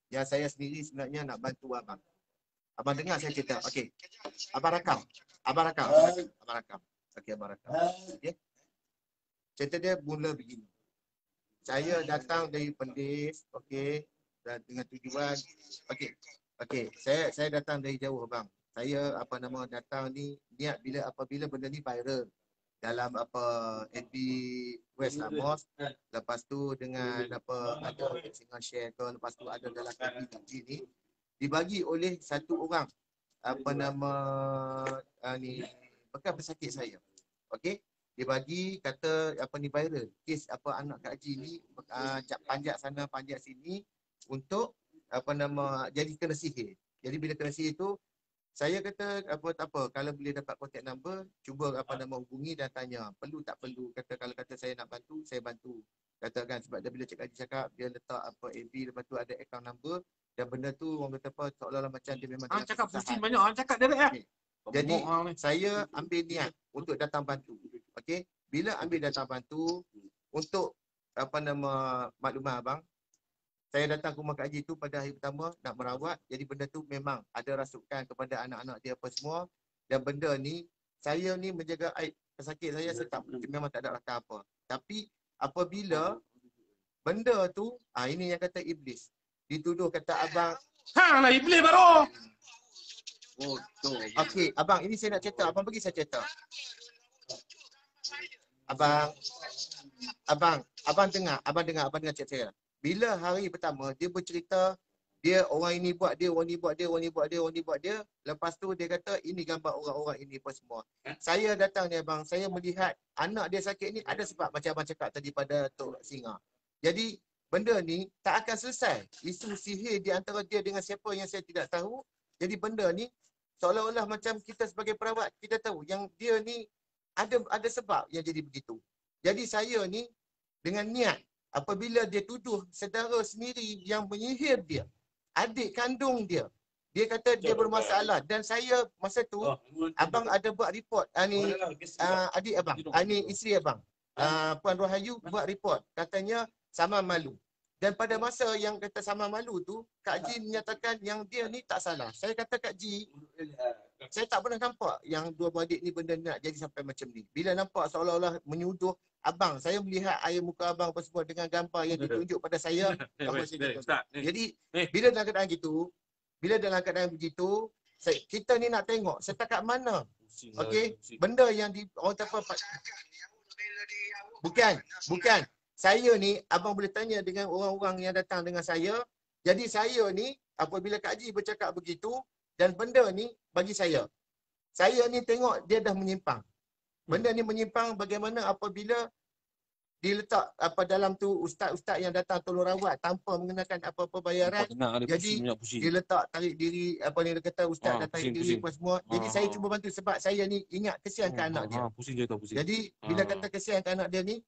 yang saya sendiri sebenarnya nak bantu abang. Abang dengar saya cerita. Okey. Abang rakam. Okey, abang rakam. Okey. cerita dia mula begini. Saya datang dari Perlis, okey, dan dengan tujuan, okey, saya datang dari jauh abang. Saya datang ni niat apabila benda ni viral dalam FB West Amos, lepas tu dengan ada singa share ke, lepas tu ada dalam FB ni dibagi oleh satu orang ni bekas pesakit saya. Okey, dia bagi kata viral kes anak Kak Haji ni panjat sana panjat sini untuk jadi kena sihir. Jadi bila kena sihir tu saya kata tak apa, kalau boleh dapat contact number cuba hubungi dan tanya perlu tak perlu, kalau saya nak bantu saya bantu, katakan sebab dia bila Cik Haji cakap dia letak FB, lepas tu ada account number dan benda tu orang kata seolah-olah macam dia memang cakap pusing banyak, cakap direct lah. Jadi saya ambil niat untuk datang bantu. Okey, bila ambil datang bantu untuk maklumat abang, saya datang ke rumah Kak Haji tu pada hari pertama nak merawat. Jadi benda tu memang ada rasukan kepada anak-anak dia apa semua. Dan benda ni, saya ni menjaga aib pesakit saya memang tak ada rakam apa. Tapi apabila benda tu, ini yang kata iblis. Dituduh kata abang. Hang lah iblis baru. Oh, tu. Okey, abang ini saya nak cerita. Abang bagi saya cerita. Abang dengar cakap saya. Bila hari pertama dia bercerita dia orang ini buat dia, orang ni buat dia, orang ni buat dia, orang ni buat dia, lepas tu dia kata ini gambar orang-orang ini apa semua. Saya datang ni abang, saya melihat anak dia sakit ni ada sebab macam abang cakap tadi pada Tok Singa. Jadi benda ni tak akan selesai. Isu sihir di antara dia dengan siapa yang saya tidak tahu. Jadi benda ni seolah-olah macam kita sebagai perawat kita tahu yang dia ni ada sebab yang jadi begitu. Jadi saya ni dengan niat apabila dia tuduh saudara sendiri yang menyihir dia, adik kandung dia, dia kata dia bermasalah dan saya masa tu abang ada buat report adik abang, isteri abang, Puan Rohayu buat report katanya sama malu. Dan pada masa yang kata sama malu tu, Kak Ji menyatakan yang dia ni tak salah. Saya kata Kak Ji, saya tak pernah nampak yang dua beradik ni benda nak jadi sampai macam ni. Bila nampak seolah-olah menyuduh abang, saya melihat air muka abang apa semua dengan gambar yang ditunjuk pada saya. Jadi bila dalam keadaan begitu, kita ni nak tengok setakat mana. Okey, benda yang orang kata bukan. Saya ni, abang boleh tanya dengan orang-orang yang datang dengan saya. Jadi saya ni, apabila Kak Haji bercakap begitu, dan benda ni bagi saya ni tengok dia dah menyimpang. Benda ni menyimpang bagaimana apabila diletak dalam tu ustaz-ustaz yang datang tolong rawat tanpa mengenakan apa-apa bayaran. Jadi dia letak tarik diri, dia kata ustaz dah tarik diri apa semua. Jadi saya cuba bantu sebab saya ni ingat kesian ke anak dia. Jadi bila kata kesian ke anak dia ni,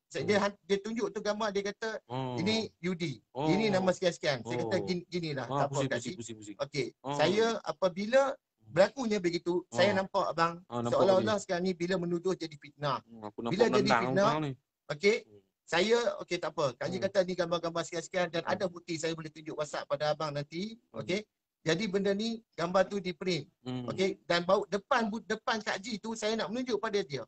dia tunjuk tu gambar, dia kata ini Yudi, ini nama sekian-sekian. Saya kata ginilah, tak apa Kak Ji. Okey, saya apabila berlakunya begitu, saya nampak abang seolah-olah sekarang ni bila menuduh jadi fitnah. Bila jadi fitnah, okey, saya tak apa. Kak Haji kata ni gambar-gambar sekian-sekian dan ada bukti saya boleh tunjuk WhatsApp pada abang nanti. Okey. Jadi benda ni gambar tu di print. Okey, dan depan Kak Haji tu saya nak menunjuk pada dia.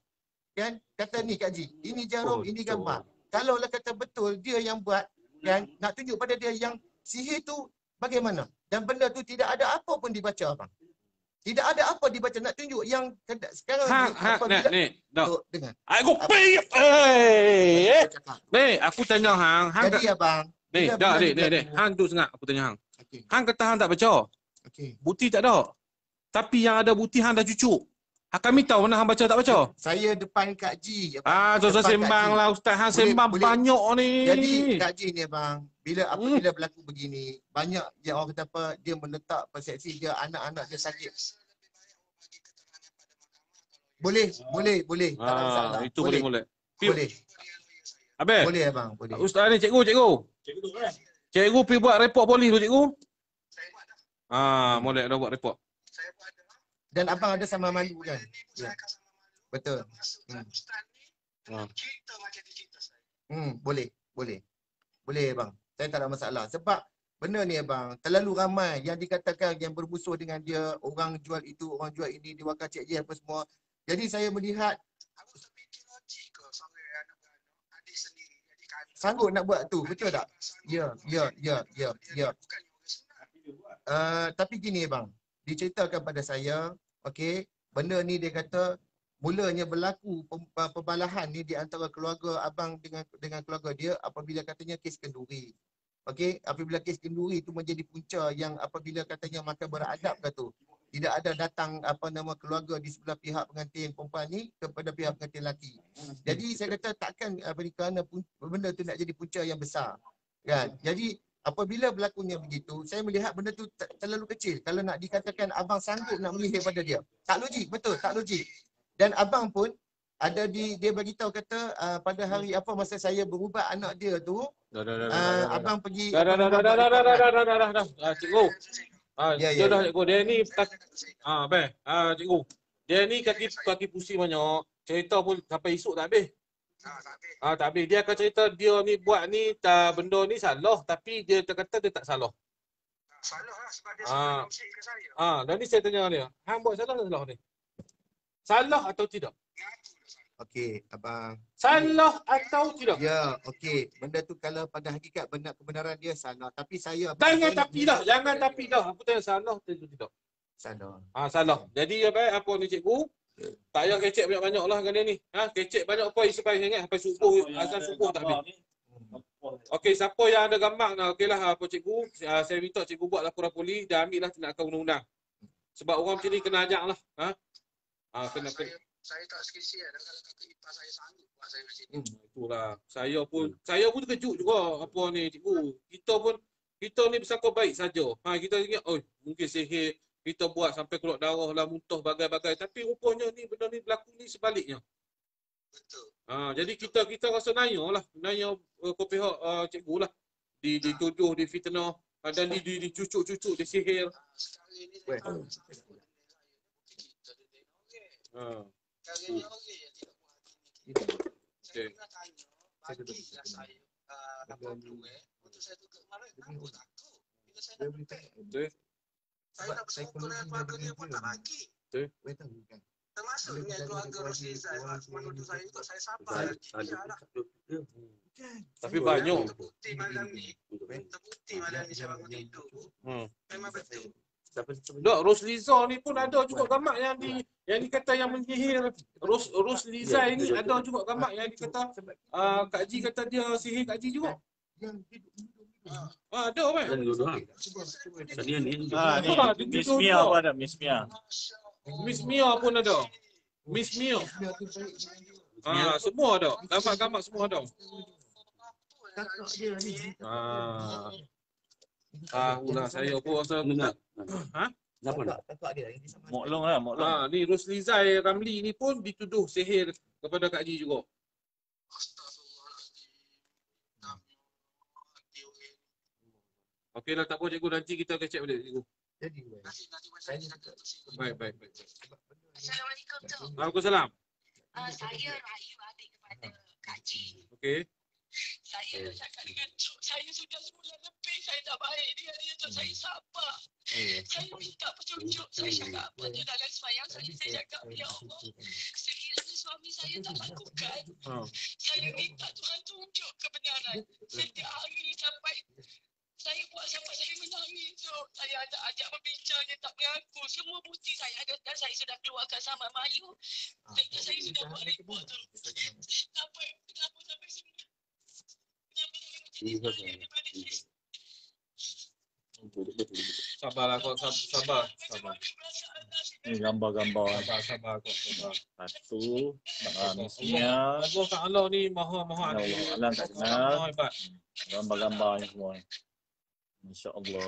Kan? Kata ni Kak Haji, ini jarum, ini gambar. Kalau lah kata betul dia yang buat, kan, nak tunjuk pada dia yang sihir tu bagaimana? Dan benda tu tidak ada apa pun dibaca abang. Tidak ada apa dibaca, nak tunjuk yang sekarang dengar. Aku aku tanya hang jadi abang. Hang duduk sengak, aku tanya hang. Hang kata hang tak baca. Bukti tak ada. Tapi yang ada bukti hang dah cucuk. Hang kami tahu mana hang baca tak baca. Saya depan Kak Ji. Tuan sembang lah ustaz, hang sembang banyak ni. Jadi Kak Ji ni abang, bila berlaku begini, banyak yang orang kata apa, dia meletak persepsi dia anak-anak dia sakit. Boleh. Tak ada masalah. Itu boleh. Boleh. Habis? Boleh abang, boleh. Ustaz ni cikgu. Cikgu pergi buat report polis tu cikgu. Boleh ada buat report. Dan abang ada sama malu kan? Ya. Betul. Boleh. Boleh abang. Saya tak ada masalah. Sebab benda ni abang, terlalu ramai yang dikatakan yang bermusuh dengan dia, orang jual itu, orang jual ini, diwakil Cik J apa semua. Jadi saya melihat sanggup nak buat tu, betul tak? Ya. Tapi gini bang, diceritakan pada saya, okey, benda ni dia kata mulanya berlaku pembalahan ni di antara keluarga abang dengan keluarga dia apabila katanya kes kenduri. Okey, apabila kes kenduri itu menjadi punca yang apabila katanya maka beradab kata tidak ada datang keluarga di sebelah pihak pengantin perempuan ni kepada pihak pengantin lelaki. Jadi saya kata takkan kerana benda tu nak jadi punca yang besar. Kan? Jadi apabila berlakunya begitu, saya melihat benda tu terlalu kecil kalau nak dikatakan abang sanggup nak menyihir pada dia. Tak logik, betul, tak logik. Dan abang pun ada dia bagi tahu kata pada hari apa masa saya berubat anak dia tu, abang pergi Dah. Cikgu. Dah cikgu. Dia ni cikgu. Dia ni kaki pusing banyak. Cerita pun sampai esok tak habis. Tak habis. Dia akan cerita dia ni buat ni benda ni salah tapi dia kata dia tak salah. Salah lah sebab dia sudah musik ke saya. Dan ni saya tanya dia, hang buat salah tak salah ni? Salah atau tidak? Okey, abang. Salah atau tidak? Ya, okey. Benda tu kalau pada hakikat benar kebenaran dia salah. Tapi saya Jangan tapi dah. Aku tanya salah atau tidak? salah. Salah. Jadi apa ni cikgu? Tak payah kecek banyak-banyak lah dengan dia ni. Kecek banyak poin supaya ingat sampai subuh, azan subuh tak habis. Okey, siapa yang ada gambar nak okeylah apa cikgu, saya minta cikgu buat laporan polis dan ambillah tindakan undang-undang. Sebab orang macam ni kena ajak lah. Kena. Saya tak skripsi dan kalau kata ipar saya sanggup buat saya macam ni. Itulah. Saya pun terkejut juga apa ni cikgu. Kita ni bersangka baik saja. Kita ingat mungkin sihir kita buat sampai keluar darah lah, muntah bagai-bagai, tapi rupanya ni benda ni berlaku ni sebaliknya. Betul. Jadi kita rasa naya ke pihak cikgu lah. Dituduh, difitnah dan dicucuk-cucuk, disihir. Sekarang ini saya tahu kita dia tengok. Sekarang ni orang yang tidak buat hati ni. Saya pernah tanya, bagilah saya untuk saya tukar kemarin, kenapa takut? Bila saya nak tukar. Saya nak bersyukur dengan keluarga dia pun tak bagi. Termasuk dengan keluarga Rosizai menuduh saya untuk saya sabar. Tapi banyak. Terbukti malam ni saya bangun tidur. Memang betul. Tak, Rosliza ni pun ada juga gambar yang dikata yang menyihir. Rosliza ni ada juga gambar yang dikata Kak Ji kata dia sihir Kak Ji juga. Ada kan? Miss Mia pun ada, Miss Mia. Miss Mia pun ada. Miss Mia. Semua ada. Gambar-gambar semua ada. Ulah saya pun rasa Siapa nak? Mok Long lah, Mok Long. Ni Roslizai Ramli ni pun dituduh sihir kepada Kak Ji juga. Okeylah, tak apa cikgu, nanti kita kecek balik cikgu. Jadi Baik. Assalamualaikum tu. Waalaikumsalam. Saya rayu adik kepada Kak Ji. Okey. Saya cakap dengan Cuk, saya sudah sebulan lebih saya tak baik dia cakap saya sabar. Saya minta petunjuk, saya cakap apa tu dalam semayang saya cakap ya Allah, sekiranya suami saya tak lakukan, saya minta Tuhan tunjuk kebenaran. Setiap hari sampai saya buat sampai saya menangis tu. Saya ajak berbincang, dia tak mengaku. Semua bukti saya ada dan saya sudah keluarkan sama Mayu. Dan saya sudah buat report tu. Kenapa sampai semua? Sabarlah kau, sabar. Ni gambar-gambar. Sabar kau. Satu, Miss Mia. Allah Ta'ala ni maha adil. Allah tak kenal. Maha hebat. Gambar-gambar ni semua. Insya-Allah.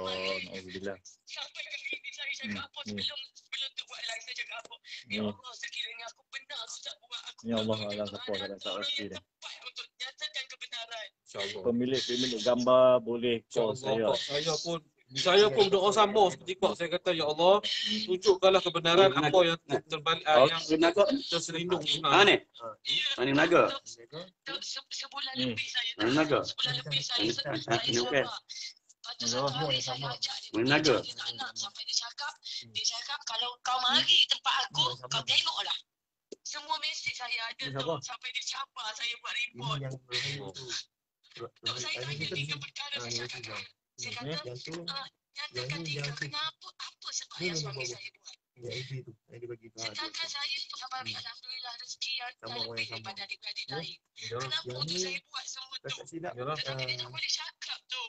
Alhamdulillah. Sampai kali ini saya cakap apa sebelum tu buat live saya cakap apa. Ya Allah, sekiranya aku benar aku tak buat aku. Ya Allah, Allah siapa yang tak pasti dia. Untuk nyatakan kebenaran. InsyaAllah. Pemilik gambar boleh call saya. Saya pun doa sama seperti kau. Saya kata ya Allah, tunjukkanlah kebenaran apa yang terbalik yang terselindung sebenarnya. Ni naga. Sebulan lebih saya Naga. Sebulan lebih saya sabar. Lepas tu satu hari saya ajak dia Naga. dia tak nak. Sampai dia cakap kalau kau mari tempat aku, kau tengoklah. Semua mesej saya ada tu. Sampai dia cabar saya buat report. Dok, saya tanya 3 perkara saya cakap. Saya kata, nyatakan 3. Kenapa? Apa sebab yang suami saya buat? Sedangkan saya tu alhamdulillah rezeki yang dah lebih daripada adik-adik lain. Kenapa tu saya buat semua tu? Tetapi dia tak boleh cakap tu.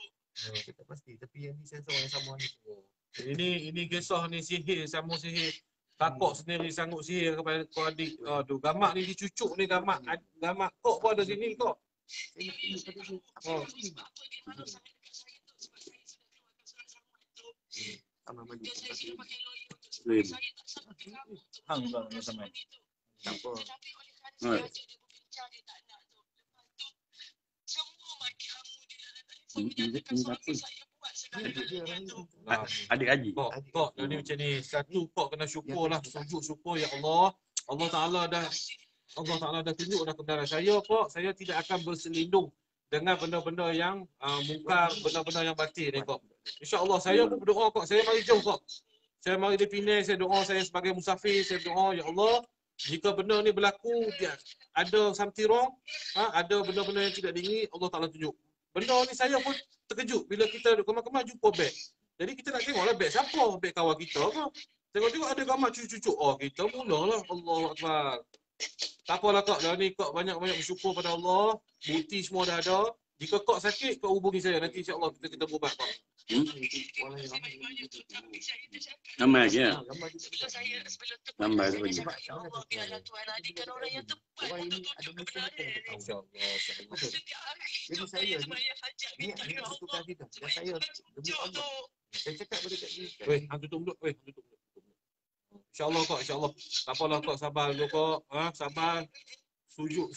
Ini kisah ni sihir, sambung sihir. Kakak sendiri sanggup sihir kepada kau adik. Aduh, gamak ni dicucuk ni, gamak kok pun ada sini kok. Oh. Sebab apa dia marah sangat dekat saya tu? Sebab saya sudah keluarkan surat saman tu. Dan saya sudah pakai lawyer untuk supaya saya tak sampai kamu untuk melakukan semua ni tu. Tetapi oleh kerana saya ajak dia berbincang, dia tak nak tu. Lepas tu, semua maki hamu dia dalam telefon menyatakan suami saya buat segala-galanya tu. Adik haji. Kok ni macam ni. Satu, kok kena syukur lah. Sujud syukur, ya Allah. Allah Ta'ala dah tunjuk dah kebenaran saya, kok. Saya tidak akan berselindung dengan benda-benda yang mungkar, benda-benda yang batin ni, kok. InsyaAllah saya pun berdoa, kok. Saya mari jom, kok. Saya mari di Penang, saya doa, saya sebagai musafir, saya doa, ya Allah, jika benda ni berlaku, ada something wrong, ada benda-benda yang tidak diingini, Allah Ta'ala tunjuk. Benda ni saya pun terkejut bila kita kemar-kemar jumpa beg. Jadi kita nak tengoklah beg siapa, beg kawan kita ke. Tengok-tengok ada gambar cucu-cucu. Oh, kita mulalah. Allahu Akbar. Tak apalah kak, dah ni kak banyak-banyak bersyukur pada Allah. Bukti semua dah ada. Jika kak sakit, kak hubungi saya. Nanti insya-Allah kita berubat kak. Nama lagi ya? Nama Sebelum lagi. ya Allah, biarlah Tuhan hadirkan orang yang tepat untuk tunjuk kebenaran ini. InsyaAllah. Setiap hari hidup saya sembahyang hajat minta ya Allah supaya tunjuk tu. Saya cakap pada Kak Ji. Weh, hang tutup mulut. Weh, tutup mulut. InsyaAllah kak, insyaAllah. Tak apalah kak, sabar dulu kak. Sabar. Sujud.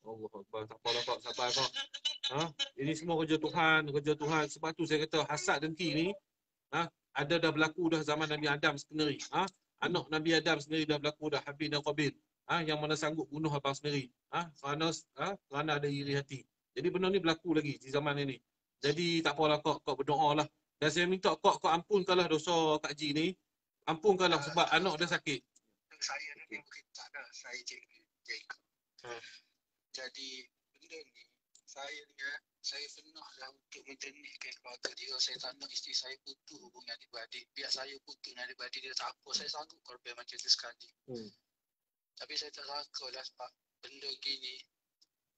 Allah Akbar. Tak apalah kak, sabar kak. Ini semua kerja Tuhan. Sebab tu saya kata hasad dengki ni ada dah berlaku dah zaman Nabi Adam sendiri. Anak Nabi Adam sendiri dah berlaku dah, Habil dan Qabil. Yang mana sanggup bunuh abang sendiri. Kerana ada iri hati. Jadi benda ni berlaku lagi di zaman ini. Jadi tak apalah kak berdoa lah. Dan saya minta kak ampunkanlah dosa Kak Ji ni. Ampunkanlah sebab anak dia sakit. Saya ni mungkin tak ada, saya cikgu. Jadi benda ni saya pernah dah untuk menjernihkan keluarga dia. Saya tak nak isteri saya putus hubungan adik-beradik. Biar saya putus dengan adik-beradik dia tak apa. Saya sanggup korban macam tu sekali. Tapi saya tak sangka lah sebab benda gini.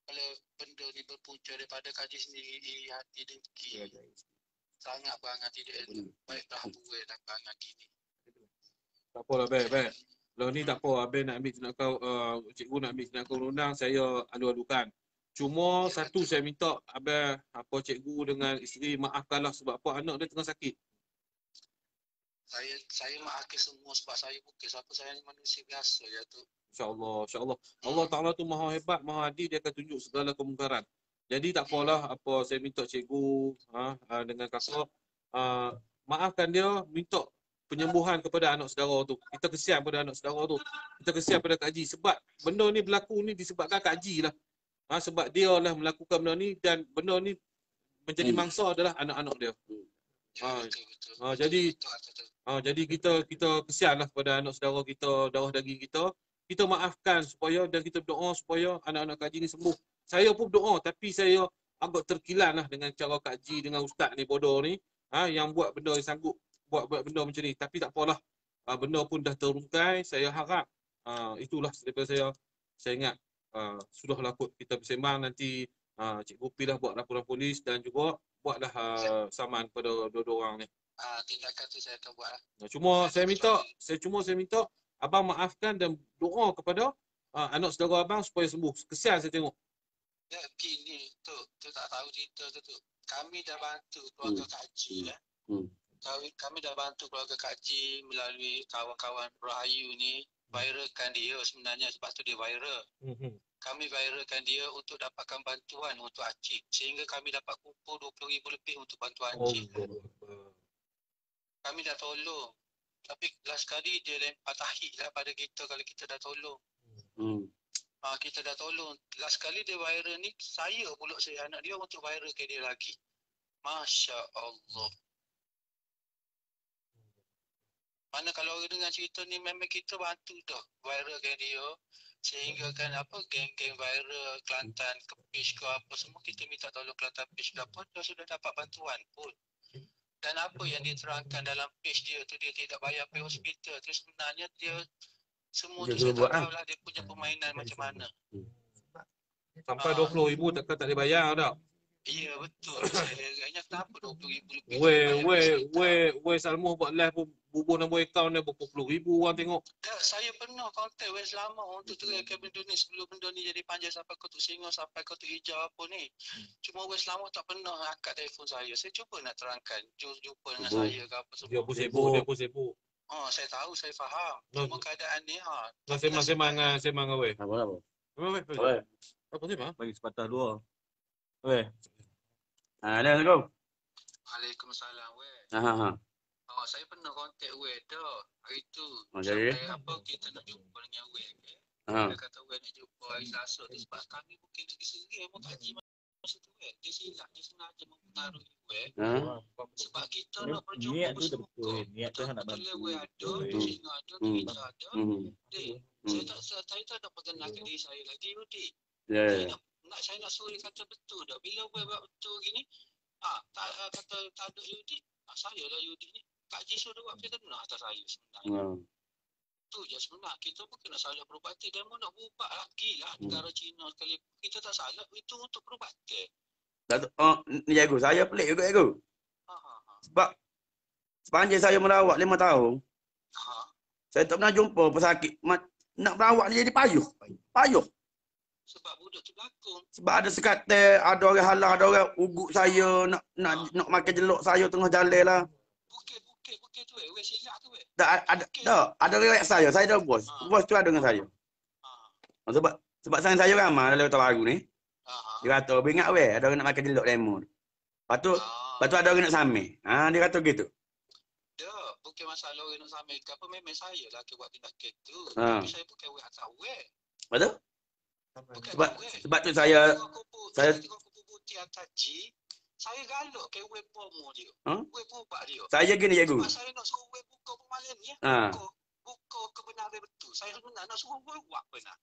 Kalau benda ni berpunca daripada Kak Ji sendiri, iri hati dengki. Sangat berangan tidak elok. Baiklah buat dan berangan gini. Tak apalah baik. Kalau ni tak apa, Abang nak ambil tindakan, cikgu nak ambil tindakan undang, saya adu-adukan. Cuma satu saya minta Abang, cikgu dengan isteri maafkanlah sebab apa anak dia tengah sakit. Saya maafkan semua sebab saya bukan siapa, saya ni manusia biasa je tu. InsyaAllah. Allah Ta'ala tu maha hebat, maha adil, dia akan tunjuk segala kemungkaran. Jadi tak apalah, saya minta cikgu dengan kakak, maafkan dia, minta penyembuhan kepada anak saudara tu. Kita kesian pada anak saudara tu. Kita kesian pada Kak Ji. Sebab benda ni berlaku ni disebabkan Kak Ji lah. Sebab dia lah melakukan benda ni dan benda ni menjadi mangsa adalah anak-anak dia. Jadi kita kesian lah pada anak saudara kita, darah daging kita. Kita maafkan supaya dan kita berdoa supaya anak-anak Kak Ji ni sembuh. Saya pun berdoa tapi saya agak terkilan lah dengan cara Kak Ji dengan ustaz ni bodoh ni. Yang buat benda yang sanggup buat benda macam ni. Tapi tak apalah. Benda pun dah terungkai. Saya harap itulah daripada saya ingat sudahlah kot kita bersembang nanti Cikgu Pi lah buat laporan polis dan juga buatlah saman pada dua-dua orang ni. Tindakan tu saya akan buat lah. Cuma saya minta abang maafkan dan doa kepada anak saudara abang supaya sembuh. Kesian saya tengok. Ya, gini tu tak tahu cerita tu. Kami dah bantu keluarga Kak Ji lah. Kami dah bantu keluarga Kak Ji melalui kawan-kawan Rahayu ni viralkan dia sebenarnya sebab tu dia viral. Kami viralkan dia untuk dapatkan bantuan untuk Acik sehingga kami dapat kumpul 20,000 lebih untuk bantuan Acik. Kami dah tolong. Tapi last kali dia lempar tahik lah pada kita kalau kita dah tolong. Kita dah tolong. Last kali dia viral ni saya pula anak dia untuk viralkan dia lagi. Masya Allah. Mana kalau dengan cerita ni memang kita bantu dah viralkan dia. Sehingga kan apa geng-geng viral Kelantan Kepis ke apa semua kita minta tolong Kelantan Kepis ke apa dia sudah dapat bantuan pun. Dan apa yang diterangkan dalam page dia tu dia tidak bayar pergi hospital tu sebenarnya dia semua Dia tu saya suruh buat, tak tahulah dia punya permainan macam mana. Sampai 20,000 tak dibayar tak? Ya betul. Saya agaknya kenapa 20,000 lebih. Weh Salmo buat live pun bubuh nombor akaun dia berpuluh ribu orang tengok. Tak, saya pernah kontak Wes lama untuk teriakan benda ni sebelum benda ni jadi panjang sampai kau tu singa sampai kau tu hijau apa ni. Cuma Wes lama tak pernah angkat telefon saya. Saya cuba nak terangkan. Jumpa dengan saya ke apa semua. Dia pun sibuk. Oh, saya tahu, saya faham. Cuma keadaan ni Semang weh. Apa? Weh. Apa sih mah? Bagi sepatah dua. Weh. Assalamualaikum. Waalaikumsalam, weh. Ha. Oh, saya pernah kontak weh dah hari tu. Jadi? Sampai apa kita nak jumpa dengan weh. Ha. Dia kata weh nak jumpa hari Selasa tu sebab kami mungkin lagi sendiri mau kaji masa tu weh. Dia silap, dia sengaja mempengaruhi weh. Ha. Sebab kita nak berjumpa Niat tu dah bersuka. betul. Niat tu nak bantu. Betul weh ada, singa ada, kita ada. Saya tak nak perkenalkan diri saya lagi Yudi. Ya. Saya nak suruh dia kata betul dah. Bila weh buat betul gini, kata tak ada Yudi, saya lah Yudi ni. Kak Ji suruh buat fitnah atas saya sebenarnya. Tu je sebenarnya. Kita bukan nak salah perubatan. Dia mau nak berubah lagi lah negara Cina sekali. Kita tak salah. Itu untuk perubatan. Ni Cikgu, saya pelik juga Cikgu. Sebab sepanjang saya merawat 5 tahun, saya tak pernah jumpa pesakit nak merawat ni jadi payuh. Sebab budak tu berlakon. Sebab ada sekatan, ada orang halang, ada orang ugut saya, nak makan jelok saya tengah jalan lah. Bukit tu weh silap tu weh. Tak ada riwayat saya dah bos. Bos tu ada dengan saya. Sebab saya ramai dalam Kota Baru ni. Dia kata, ingat weh, ada orang nak makan jelok lemon. Lepas tu ada orang nak samil. Dia kata gitu. Dah, bukan masalah orang nak samil ke apa, memang saya lah ke buat tindakan tu. Tapi saya bukan weh atas weh. Betul? Sebab tu saya tengok kupu putih atas G. Saya galak ke web promo dia. Web buka dia. Saya gini Cikgu. Sebab saya nak suruh web buka pemalan ni. Buka kebenaran betul. Saya sebenarnya nak suruh web buat benar.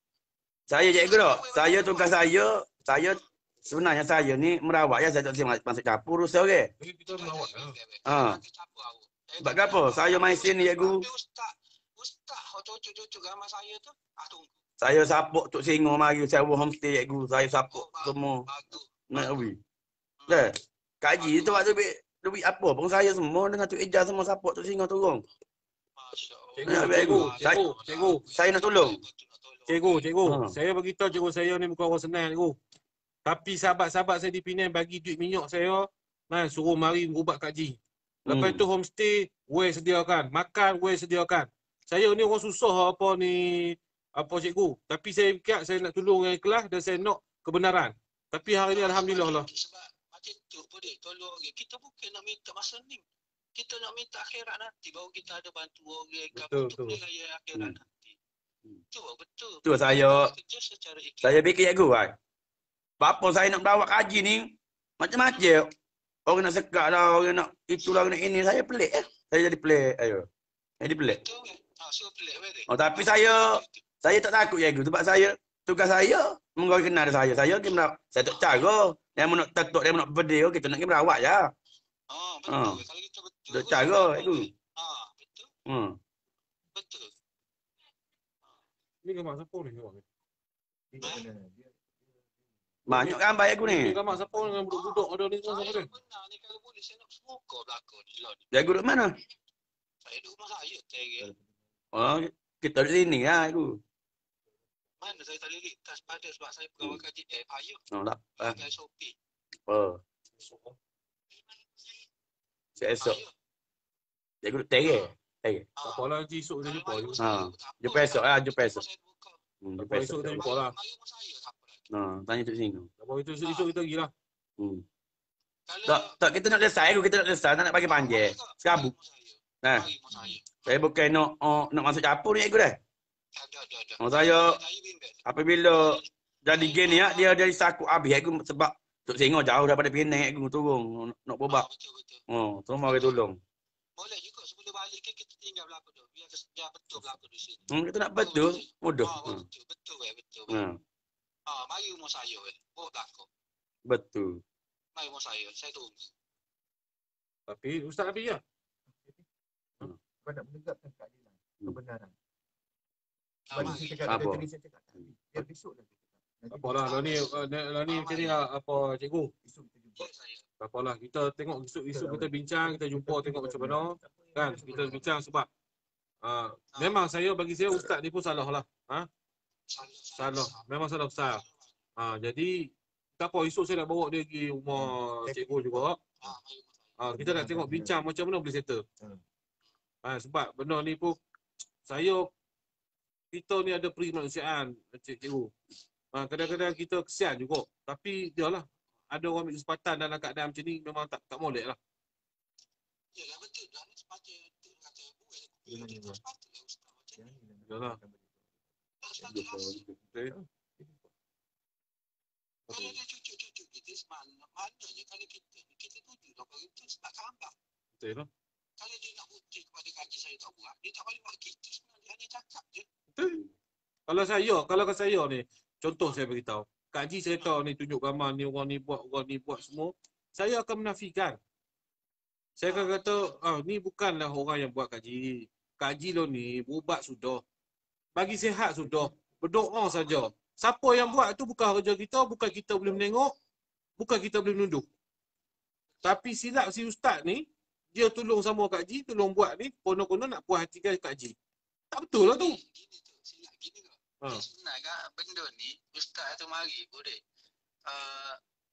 Saya Cikgu tak. Saya tugas saya sebenarnya saya ni merawat ya, saya tak masuk capur usaha orang. Kita merawat. Sebab apa? Saya main sini Cikgu. Ustaz, cucu gambar saya tu. Tunggu. Saya sapuk Tok Singo mari sewa homestay Cikgu. Saya sapuk semua. Nak ubi. Dah. Kaji tu waktu duit apa pun saya semua dengan Tok Ijaz semua support Tok Singo turun. Cikgu. Saya nak tolong. Cikgu. Saya beritahu cikgu saya ni bukan orang senang cikgu. Tapi sahabat-sahabat saya di Penang bagi duit minyak saya, suruh mari berubat Kak Ji. Lepas tu homestay, weh sediakan. Makan, weh sediakan. Saya ni orang susah apa cikgu. Tapi saya fikir saya nak tolong yang ikhlas dan saya nak kebenaran. Tapi hari ni alhamdulillah lah. Itu boleh tolong orang. Kita bukan nak minta masa ni. Kita nak minta akhirat nanti baru kita ada bantu orang untuk penilaian akhirat nanti. Tu betul. Tu saya fikir Cikgu kan. Apa saya nak merawat kaji ni macam-macam. Orang nak sekat lah, orang nak itulah, orang nak ini. Saya pelik Saya jadi pelik. Jadi pelik. Betul kan? So pelik weh. Tapi saya tak takut Cikgu sebab tugas saya menggawi kenal saya. Saya tak cara. Dia nak tetuk, dia nak berdiri, kita nak merawat ya. Betul. Kalau kita betul. Tak cara Cikgu. Betul. Betul. Ni gambar siapa ni? Banyak gambar Cikgu ni. Ni gambar siapa dengan budak-budak ada ni semua siapa ni? Benar ni kalau boleh saya nak semoga belakang ni lah. Cikgu duduk mana? Saya duduk rumah saya Terry. Kita di sini ya Cikgu. Mana saya tak lirik tas pada sebab saya pegawai kaji payah. Tak. Pakai Shopee. Esok. Cikgu duduk Terry. Tak apalah nanti esok kita jumpa. Jumpa esok lah, jumpa esok. Jumpa esok kita jumpa lah. Tanya Tok Singo. Tak apa, esok kita pergi lah. Tak, kita nak selesai, tak nak bagi panjang. Sekabut. Saya bukan nak masuk capur ni Cikgu dah. Saya apabila jadi gini ya, dia dari saku habis Cikgu sebab Tok Singo jauh daripada Penang Cikgu turun nak berbak. Tu mari tolong. Boleh juga sebelum balik kita tinggal belakang tu. Biar betul belakang di sini. Kita nak betul, mudah. Betul. betul. Mari rumah saya bawa belakang. Betul. Mari rumah saya tunggu. Tapi Ustaz Abi ya. Kau nak menegakkan keadilan, kebenaran. Mari. Bagi saya cakap, Apa? tadi saya cakap tadi. Biar besok lah kita. Nanti Apalah, lah ni macam ni lah, apa cikgu. besok kita jumpa. Apalah, kita tengok esok kita bincang, kita jumpa tengok macam mana. Kan, kita bincang sebab memang bagi saya Ustaz ni pun salah lah. Salah. Memang salah besar. Jadi, tak apa, esok saya nak bawa dia pergi rumah cikgu juga. Kita nak tengok bincang macam mana boleh settle. Sebab benda ni pun, kita ni ada perimanusiaan, cikgu. Kadang-kadang kita kesian juga. Tapi dia lah, ada orang ambil kesempatan dalam keadaan macam ni memang tak molek lah. Yalah betul dah ni sepatutnya tu kata buat Yalah. Kalau dia cucuk-cucuk kita maknanya kalau kita tuju dah berita sebab gambar. Betul lah. Kalau dia nak bukti kepada kaji saya tak buat, dia tak boleh buat kita sebenarnya dia hanya cakap je. Betul. Kalau saya ni, contoh saya beritahu, Kak Haji cerita ni tunjuk gambar ni, orang ni buat semua, saya akan menafikan. Saya akan kata, ni bukanlah orang yang buat Kak Haji. Kak Haji lo ni berubat sudah. Bagi sihat sudah. Berdoa saja. Siapa yang buat tu bukan kerja kita, bukan kita boleh menengok, bukan kita boleh menuduh. Tapi silap si ustaz ni, dia tolong sama Kak Haji, tolong buat ni, konon-konon nak puas hatikan Kak Haji. Tak betul lah tu. Gini tu, silap gini ke? Sebenarnya benda ni, ustaz tu mari boleh.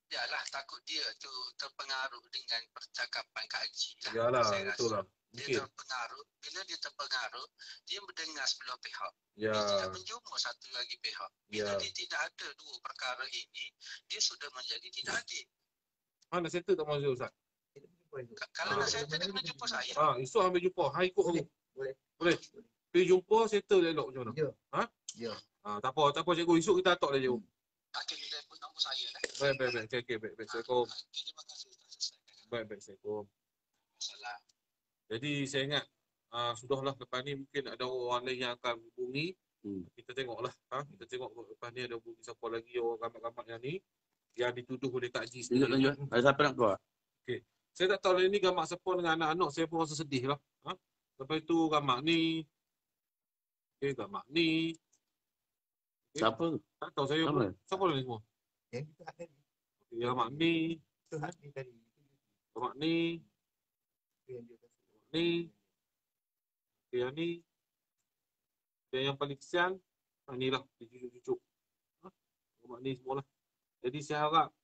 Yalah takut dia tu terpengaruh dengan percakapan Kak Haji lah. Yalah, saya betul rasa. lah. Dia terpengaruh, bila dia terpengaruh, dia mendengar sebelah pihak. Ya. Dia tidak menjumpa satu lagi pihak. Bila Ya. dia tidak ada dua perkara ini, dia sudah menjadi tidak adil. Nak settle tak mahu Ustaz? Kalau nak settle, dia kena jumpa saya. Esok ambil jumpa. Hari ikut aku. Boleh. Pergi jumpa, settle elok macam mana? Ya. Ya. Tak apa cikgu. Esok kita atok dah cikgu. Akhir dia pun nombor saya lah. Baik. Okey, baik. Assalamualaikum. Terima kasih Ustaz selesaikan. Baik. Assalamualaikum. Salam. Jadi saya ingat sudahlah lepas ni mungkin ada orang lain yang akan hubungi. Kita tengoklah. Kita tengok lepas ni ada hubungi siapa lagi orang gambar-gambar yang ni yang dituduh oleh Kak Haji sendiri. Lanjut. Ada siapa nak keluar? Saya tak tahu ni gambar siapa dengan anak-anak saya pun rasa sedih lah. Lepas itu gambar ni. Gambar ni. Siapa tu? Tak tahu saya pun. Siapa ni semua? Yang kita had tadi. Gambar ni. Kita had ni tadi. Gambar ni. Yang dia kasi. Ni. Yang ni. Dan yang paling kesian. Inilah. Dia cucuk-cucuk. Gambar ni semualah. Jadi saya harap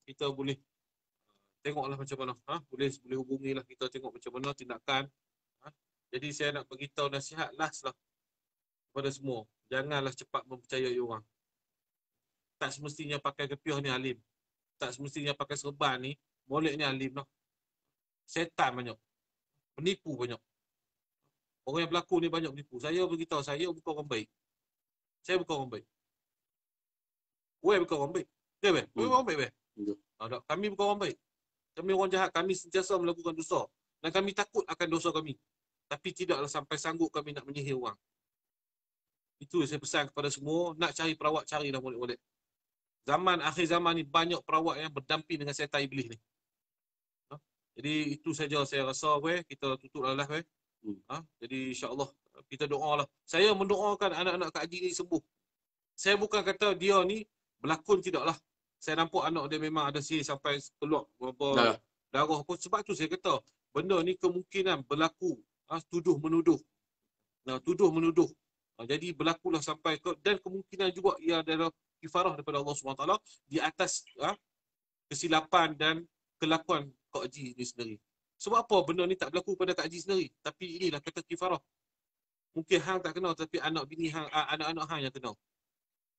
kita boleh tengoklah macam mana. Boleh hubungilah kita tengok macam mana tindakan. Jadi saya nak beritahu nasihat last lah kepada semua. Janganlah cepat mempercayai orang. Tak semestinya pakai kepiah ni alim. Tak semestinya pakai serban ni molek ni alim lah. Setan banyak. Penipu banyak. Orang yang berlaku ni banyak penipu. Saya beritahu, saya bukan orang baik. Saya bukan orang baik. Weh bukan orang baik. Dia weh. Weh orang baik weh. Kami bukan orang baik. Kami orang jahat. Kami sentiasa melakukan dosa. Dan kami takut akan dosa kami. Tapi tidaklah sampai sanggup kami nak menyihir orang. Itu saya pesan kepada semua. Nak cari perawat, carilah molek-molek. Akhir zaman ni banyak perawat yang berdamping dengan setan iblis ni. Jadi itu saja saya rasa weh. Kita tutup lah weh. Jadi insya-Allah kita doalah. Saya mendoakan anak-anak Kak Haji ni sembuh. Saya bukan kata dia ni berlakon, tidaklah. Saya nampak anak dia memang ada sihir sampai keluar darah pun. Sebab tu saya kata benda ni kemungkinan berlaku. Tuduh menuduh. Tuduh menuduh. Jadi berlakulah sampai dan kemungkinan juga ia adalah kifarah daripada Allah SWT di atas kesilapan dan kelakuan Kak Haji ni sendiri. Sebab apa benda ni tak berlaku pada Kak Haji sendiri, tapi inilah kata kifarah. Mungkin hang tak kenal tapi anak bini hang, anak-anak hang yang kenal.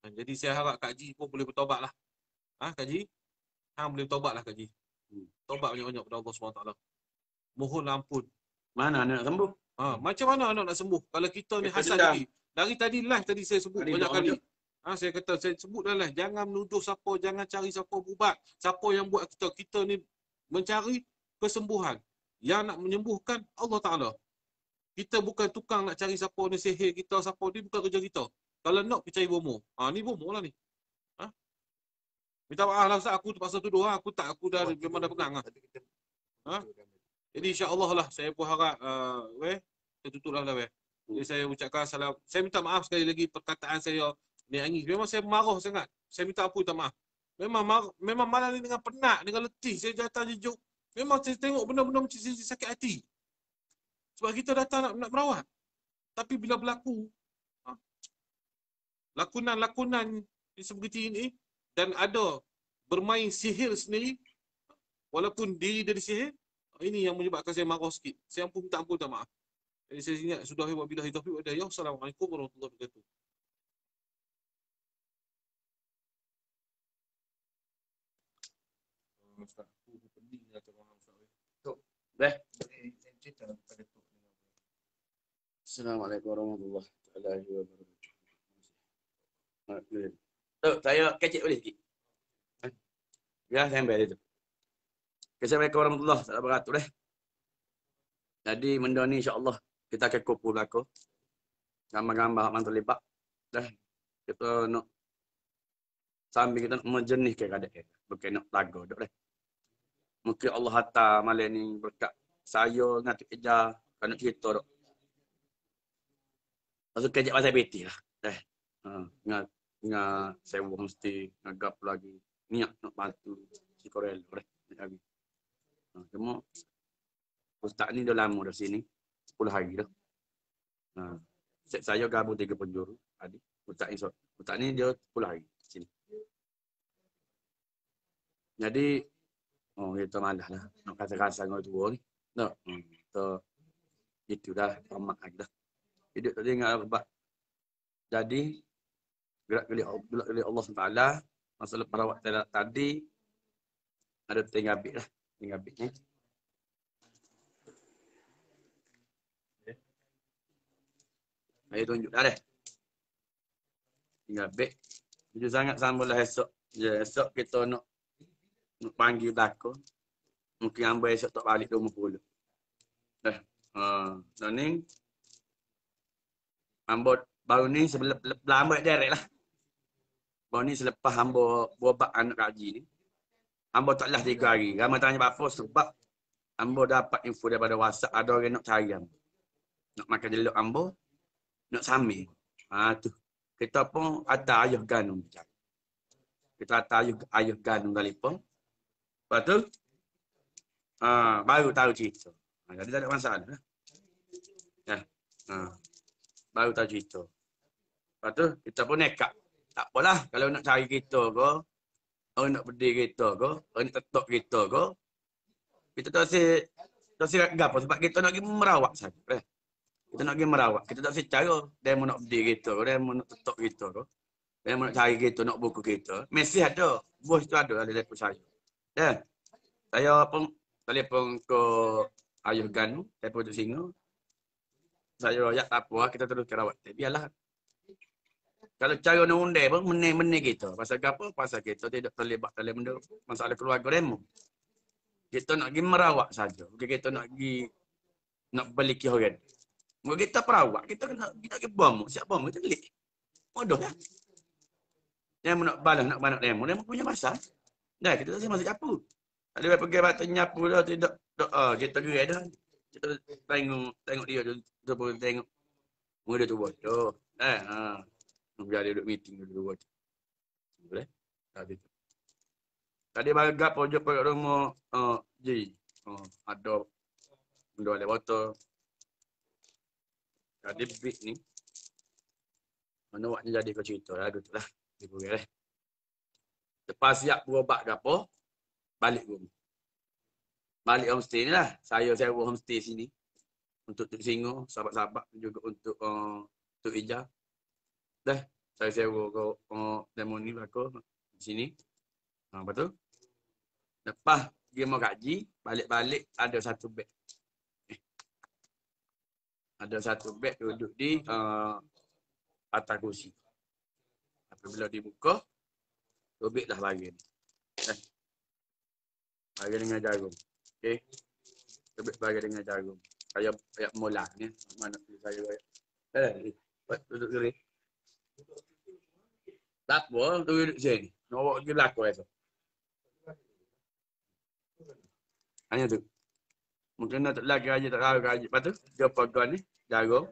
Jadi saya harap Kak Haji pun boleh bertaubatlah. Kak Haji, hang boleh bertaubatlah Kak Haji. Taubat banyak-banyak kepada Allah SWT. Mohon ampun. Mana anak nak sembuh? Macam mana anak nak sembuh kalau kita ni hasad lagi. Dari tadi live tadi saya sebut banyak kali. Saya kata saya sebut dah live, jangan menuduh siapa, jangan cari siapa berubat. Siapa yang buat kita ni mencari kesembuhan. Yang nak menyembuhkan Allah Taala. Kita bukan tukang nak cari siapa ni sihir kita, siapa ni bukan kerja kita. Kalau nak pergi cari bomoh. Ni bomoh lah ni. Minta maaf lah Ustaz, aku terpaksa tuduh. Aku dah memang dah pegang. Jadi insya-Allah lah saya pun harap kita tutup lah weh. Jadi saya ucapkan salam. Saya minta maaf sekali lagi perkataan saya ni angin. Memang saya marah sangat. Saya minta ampun, minta maaf. Memang malam ni dengan penat, dengan letih saya jatuh jejuk. Memang saya tengok benda-benda macam saya sakit hati. Sebab kita datang nak merawat. Tapi bila berlaku lakonan seperti ini dan ada bermain sihir sendiri walaupun diri dari sihir, ini yang menyebabkan saya marah sikit. Saya minta ampun, minta maaf. Jadi saya ingat sudah wabillahi taufiq wa hidayah. Assalamualaikum warahmatullahi wabarakatuh. Assalamualaikum warahmatullahi wabarakatuh. Tok, saya kecil boleh sikit. Ya, saya ambil itu. Assalamualaikum warahmatullahi wabarakatuh. Jadi benda ni insya-Allah kita akan kumpul belaka. Gambar-gambar yang terlibat. Kita nak sambil kita nak menjernihkan keadaan kita. Bukan nak lagu dok dah. Mungkin Allah hantar malam ni berkat saya dengan Tok Eja kan nak cerita dok. Masuk kerja pasal BT lah. Ingat saya mesti ngagap lagi. Niat nak bantu si Korel lagi. Cuma Ustaz ni dah lama dah sini. 10 hari dah. Saya gabung 3 penjuru. Adik. Ustaz ni dia 10 hari sini. Jadi kita malah lah. Nak kasa-kasa dengan tua ni. Tak. Itu dah. Tamat lagi dah. Hidup tak dengar apa. Jadi gerak oleh Allah SWT. Masa lepas rawat tadi ada tinggal bit lah. Tinggal bit ni. Saya tunjuk dah deh. Tinggal bit. Jujur sangat sambung lah esok. Ya, esok kita nak panggil belakang. Mungkin ambil esok tak balik 20. Dah. Dan ni ambil baru ni sebelum ambil direct lah. Baru ni selepas ambil berobat anak kaji ni. Ambil taklah 3 hari. Ramai tanya apa sebab ambil dapat info daripada WhatsApp ada orang nak cari ambil. Nak makan jeluk ambil. Nak sambil. Tu. Kita pun ada ayah ganung. Kita ada ayah ganung telefon. Lepas tu, baru tahu cerita. Jadi tak ada masalah. Baru tahu cerita. Lepas tu, kita pun nekat. Tak apalah. Kalau nak cari kita ke, orang nak berdiri kita ke, orang nak tetok kita ke, kita tak si apa sebab kita nak pergi merawat saja. Kita nak pergi merawat. Kita tak si cara dia mau nak berdiri kita ke, dia mau nak tetok kita ke, dia mau nak cari kita, nak buku kita. Mesej ada. Bos tu ada telefon saya. Ya. Saya pun telefon ke Ayuh Ganu, telefon tu Singa. Saya royak tak apa, kita terus kerawat. Biarlah. Kalau cara nak undai pun menang kita. Pasal apa? Pasal kita tidak terlibat dalam benda masalah keluarga demo. Kita nak pergi merawat saja. Bukan kita nak pergi nak beli kihoran. Kalau kita perawat, kita pergi bom. Siap bom kita beli. Bodoh kan? Dia nak balas nak banyak demo. Demo punya pasal. Dah kita tak masuk nyapu. Ada pergi batu nyapu dah tidak kita gerai dah. Kita tengok dia tu pun tengok. Muda tu bodoh. Biar dia duduk meeting dulu buat. Boleh? Tadi tu. Tadi bagap pojok rumah J. Ada benda ada botol. Tadi big ni. Mana waknya jadi kau cerita lah gitu lah. Boleh. Lepas siap berobat ke apa, balik rumah. Balik homestay ni lah. Saya sewa homestay sini. Untuk Tuk Singa, sahabat-sahabat juga untuk Tuk Ija. Dah, saya sewa ke demo ni aku di sini. Lepas tu, lepas dia mau kaji, balik-balik ada satu beg. Ada satu beg duduk di atas kursi. Apabila dibuka, robek dah bagi ni. Bagi dengan jarum. Okey. Robek bagi dengan jarum. Saya mula ni. Mana saya duduk kiri. Tak apa, tu duduk sini. Nak bawa pergi belakang esok. Hanya tu. Mungkin nak lagi aja tak tahu aja. Lepas tu, dia pegang ni, jarum.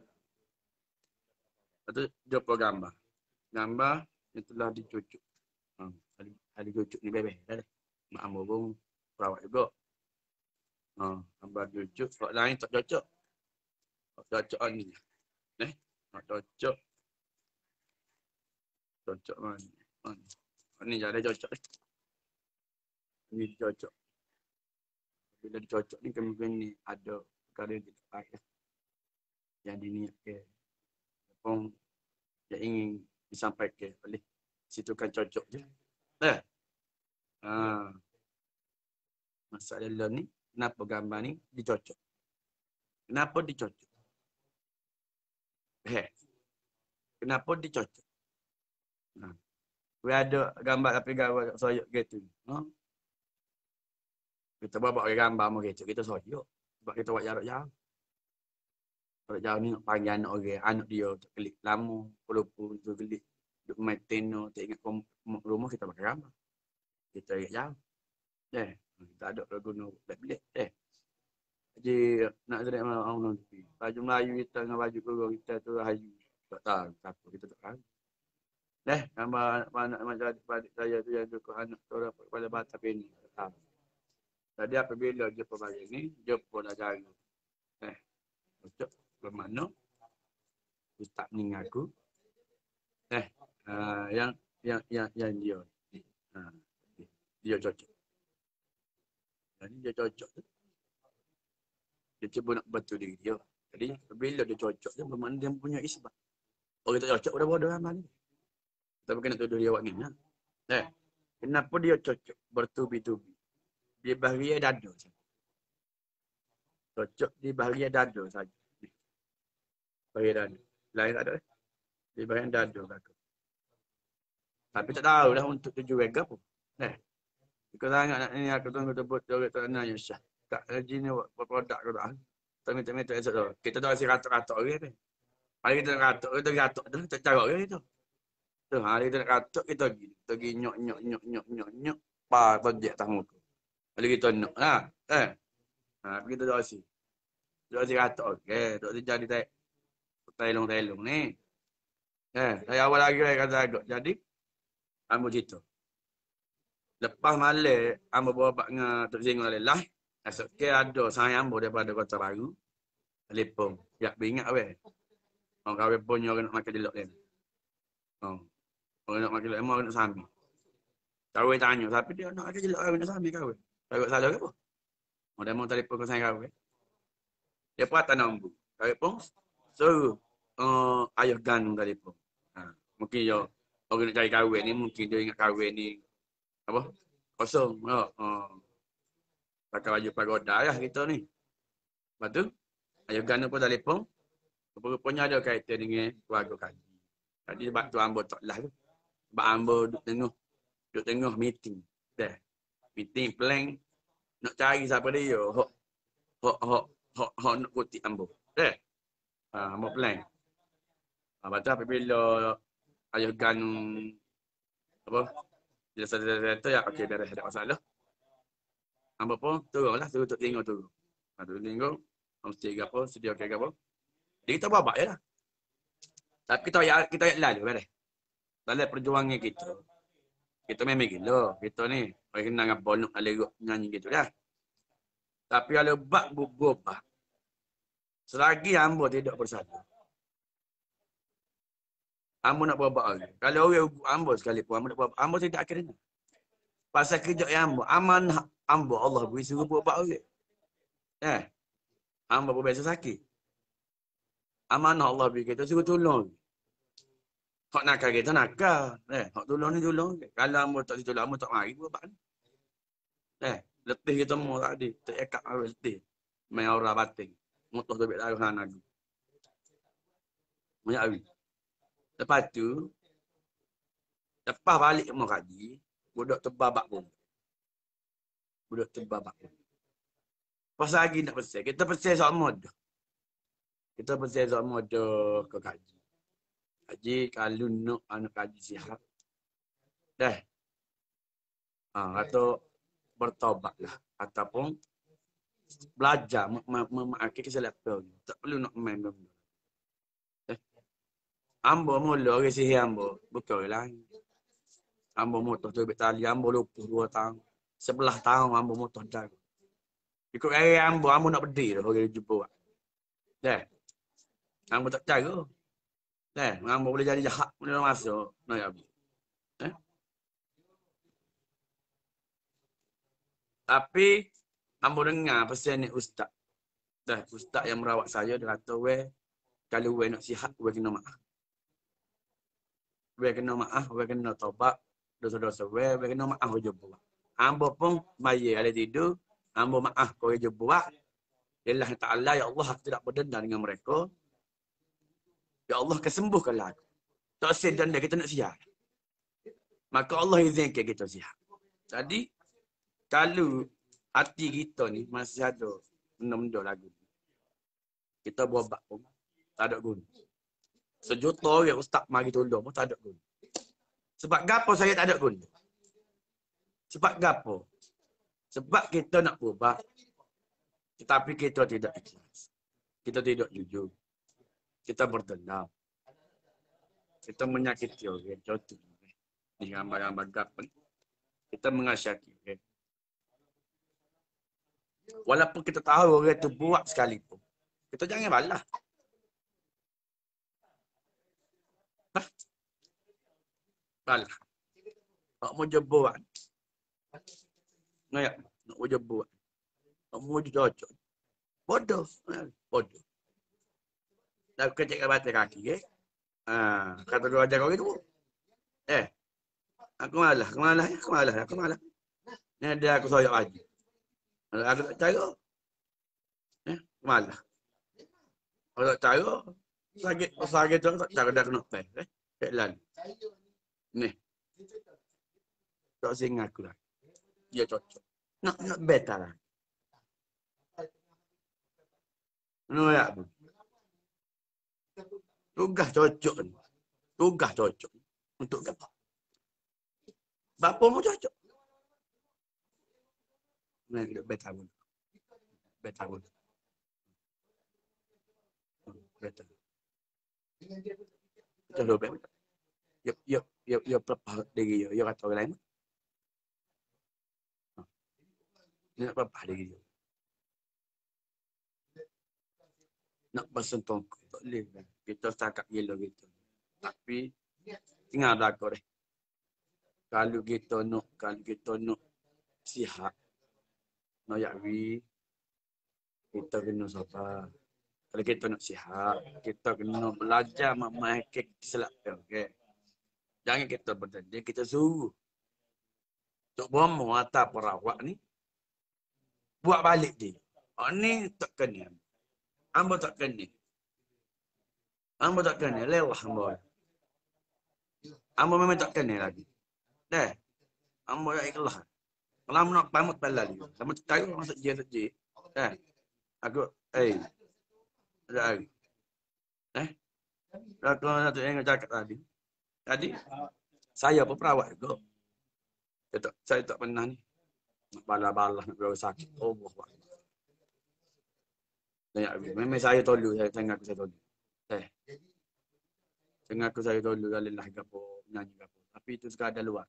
Lepas tu, dia pegang gambar. Gambar yang telah dicucuk. Ada cucuk ni bebek. Dah dah. Mak Amor pun perawat juga. Gambar cucuk. Kalau lain tak cocok. Tak cocok ni. Tak cocok. Cocok mana. Ni jadi cocok. Ni cocok. Bila dicocok ni kemungkinan ni ada perkara yang tidak baik. Yang diniatkan. Pun yang ingin disampaikan oleh situ kan cocok je. Masalah ni, kenapa gambar ni dicocok? Kenapa dicocok? Kenapa dicocok? Ada gambar tapi gambar soyok gitu. Kita bawa gambar mau gitu, kita soyok. Sebab kita buat jarak jauh. Jarak jauh ni nak panggil anak orang, anak dia tak kelik lama, walaupun tu kelik duk main teno, tak ingat rumah kita pakai gambar. Kita jarak jauh. Tak ada guna belik-belik. Jadi nak sedek malam nanti. Baju Melayu kita dengan baju kurung kita tu hayu. Tak tahu siapa kita tak tahu. Gambar anak adik saya tu yang dukung anak tu dapat kepala batap ini. Tak tahu. Jadi apabila jumpa balik ni, jumpa dah cari. Cocok bermakna ustaz ni aku. Yang dia. Dia cocok. Jadi dia cocok tu. Dia cuba nak betul diri dia. Jadi bila dia cocok dia bermakna dia punya isbat. Orang tak cocok dah bodoh amal ni. Kita bukan nak tuduh dia awak ni. Kenapa dia cocok bertubi-tubi? Dia bahagia dada saja. Cocok di bahagia dada saja. Bahagia dada. Lain tak ada. Di bahagian dada belakang. Tapi tak tahu dah untuk tujuan ke apa. Jika sangat nak ni aku tunggu tebut dia tak nak ya Syah. Tak haji ni buat produk ke tak. Tak minta esok tu. Kita tu asyik ratok-ratok orang ni. Hari kita nak ratok, kita ratok tu tak cara orang tu. Tu hari kita nak ratok kita pergi nyok. Pa projek atas muka. Lalu kita nak lah. Kita dah asyik. Dah asyik ratok. Okey, tak jadi telung ni. Saya awal lagi kata agak. Jadi ambo cerita. Lepas malam, ambo berobat dengan Tok Singol lelah. Esok ke ada saya ambo daripada Kota Baru. Telefon. Yak beringat weh. Orang kahwin punya orang nak makan jelok dia. Orang nak makan jelok, orang nak sami. Kahwin tanya, tapi dia nak makan jelok orang nak sami kahwin. Kahwin salah ke apa? Dia mau telefon ke saya kahwin. Dia perhatian ambo. Kahwin pun suruh ayah ganung telefon. Mungkin dia orang nak cari kahwin ni, mungkin dia ingat kahwin ni apa? Kosong. Pakai baju pagoda lah kita ni. Lepas tu, ayah gana pun telefon. Rupanya ada kaitan dengan keluarga kaji. Tadi sebab tu ambo tak lah tu. Sebab ambo duduk tengah meeting. Meeting plan. Nak cari siapa dia. Hok nak kutip ambo. Ambo plan. Lepas tu apabila ayah gana apa? Bila saya ya okey dah ada masalah. Ambo pun turunlah suruh Tok Tengok turun. Tok Tengok mesti apa sedia okey apa. Dia kita babak je lah. Tapi kita lalu kan. Dalam perjuangan kita. Kita memang gila. Kita ni orang kenal dengan bonok alerok nyanyi gitu dah. Tapi kalau bak bubah. Selagi ambo tidak bersatu. Ambo nak babak lagi. Kalau orang ambo sekalipun ambo nak babak. Ambo tidak akhirnya. Pasal kerja yang ambo. Amanah ambo Allah beri suruh babak orang. Ambo pun biasa sakit. Amanah Allah beri kita suruh tolong. Hak nakal kita nakal. Hak tolong ni tolong. Kalau ambo tak ditolong, ambo tak mari babak ni. Letih kita mau tadi. Tak ekak awal letih. Main aura batin. Motor tu biar darah lagi. Banyak awi. Lepas tu, lepas balik mau kaji, budak terbabak pun. Budak terbabak pun. Pas lagi nak pesan. Kita pesan soal modal. Kita pesan soal modal ke kaji. Haji kalau nak anak kaji sihat. Dah. Atau bertobatlah ataupun belajar memakai kesalahan. Tak perlu nak main benda. Ambo mula ke sihir ambo. Betul lah. Ambo motor tu betali ambo lupa 2 tahun. 11 tahun ambo motor dah. Ikut gaya ambo nak berdiri dah bagi jumpa. Dah. Ambo tak cara. Dah, ambo boleh jadi jahat boleh masuk. Nak ya. Tapi ambo dengar pesan ni ustaz. Dah, ustaz yang merawat saya dia kata kalau nak sihat kena maaf. Kena maaf, kena taubat, dosa-dosa kena maaf je buat. Ambo pun maya ada tidur, ambo maaf kau je buat. Allah Ta'ala, ya Allah aku tidak berdendam dengan mereka. Ya Allah kesembuhkanlah aku. Tak sedar dia kita nak sihat. Maka Allah izinkan kita sihat. Jadi kalau hati kita ni masih ada benda-benda lagu. Kita berobat pun tak ada guna. Sejuta orang ustaz mari tolong pun tak ada guna. Sebab gapo saya tak ada guna? Sebab gapo? Sebab kita nak berobat tetapi kita tidak ikhlas. Kita tidak jujur. Kita berdendam. Kita menyakiti orang. Contoh. Di gambar-gambar gapo. Kita mengasyaki orang. Walaupun kita tahu orang itu buat sekalipun. Kita jangan balas. Balas. Nak mau jebuat. Ngayak. Nak mau jebuat. Nak mau cocok. Bodoh. Bodoh. Dah kecek ke batas kaki. Kata dua ajar kau itu. Aku malah. Ni dia aku soyak lagi. Aku tak cara. Malah. Kalau tak cara, sakit tu tak cara dah kena pen. Tak lalu. Ni. Tak singa aku lah. Dia cocok. Nak better lah. Ya. Tugas cocok ni. Tugas cocok. Untuk apa? Bapa mu cocok. Nah, better pun. Better pun. Better. Betul betul. Ya pelapah diri ya kata orang lain. Ni nak pelapah diri dia. Nak bersentuh tak boleh. Kita setakat gila gitu. Tapi tinggal belakang deh. Kalau kita nak sihat, nak yakwi, kita kena sabar. Kalau kita nak sihat, kita kena belajar memakai kesalahan. Okay? Jangan kita berdendam, kita suruh. Tok bomo atau perawat ni, buat balik dia. Ni tak kena. Ambo tak kena. Ambo tak kena. Lewah ambo. Ambo memang tak kena lagi. Dah. Ambo dah ikhlas. Kalau ambo nak pamut balik lagi. Ambo tak tahu masuk je. Dah. Aku, ada lagi. Aku satu yang cakap tadi. Tadi, saya pun perawat juga. Saya tak pernah ni. Nak balas-balas, nak berapa sakit. Oh, buah. Memang saya tolong, saya tengok saya tolong. Tengok saya tolong, alilah gapo, nyanyi gapo. Tapi itu sekadar luar.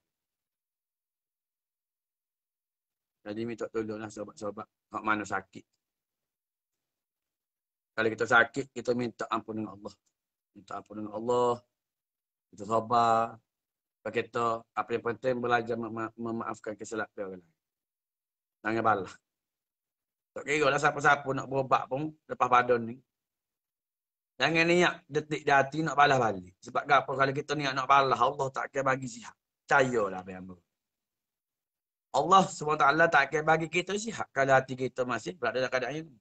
Jadi minta tolonglah sobat-sobat, hak mana sakit. Kalau kita sakit, kita minta ampun dengan Allah. Minta ampun dengan Allah. Kita sabar. Kita, apa yang penting belajar memaafkan kesalahan orang lain. Jangan balas. Tak kira lah siapa-siapa nak berobat pun lepas padon ni. Jangan niat detik di hati nak balas balik. Sebab apa kalau kita niat nak balas, Allah tak akan bagi sihat. Percayalah apa. Allah SWT tak akan bagi kita sihat kalau hati kita masih berada dalam keadaan ini.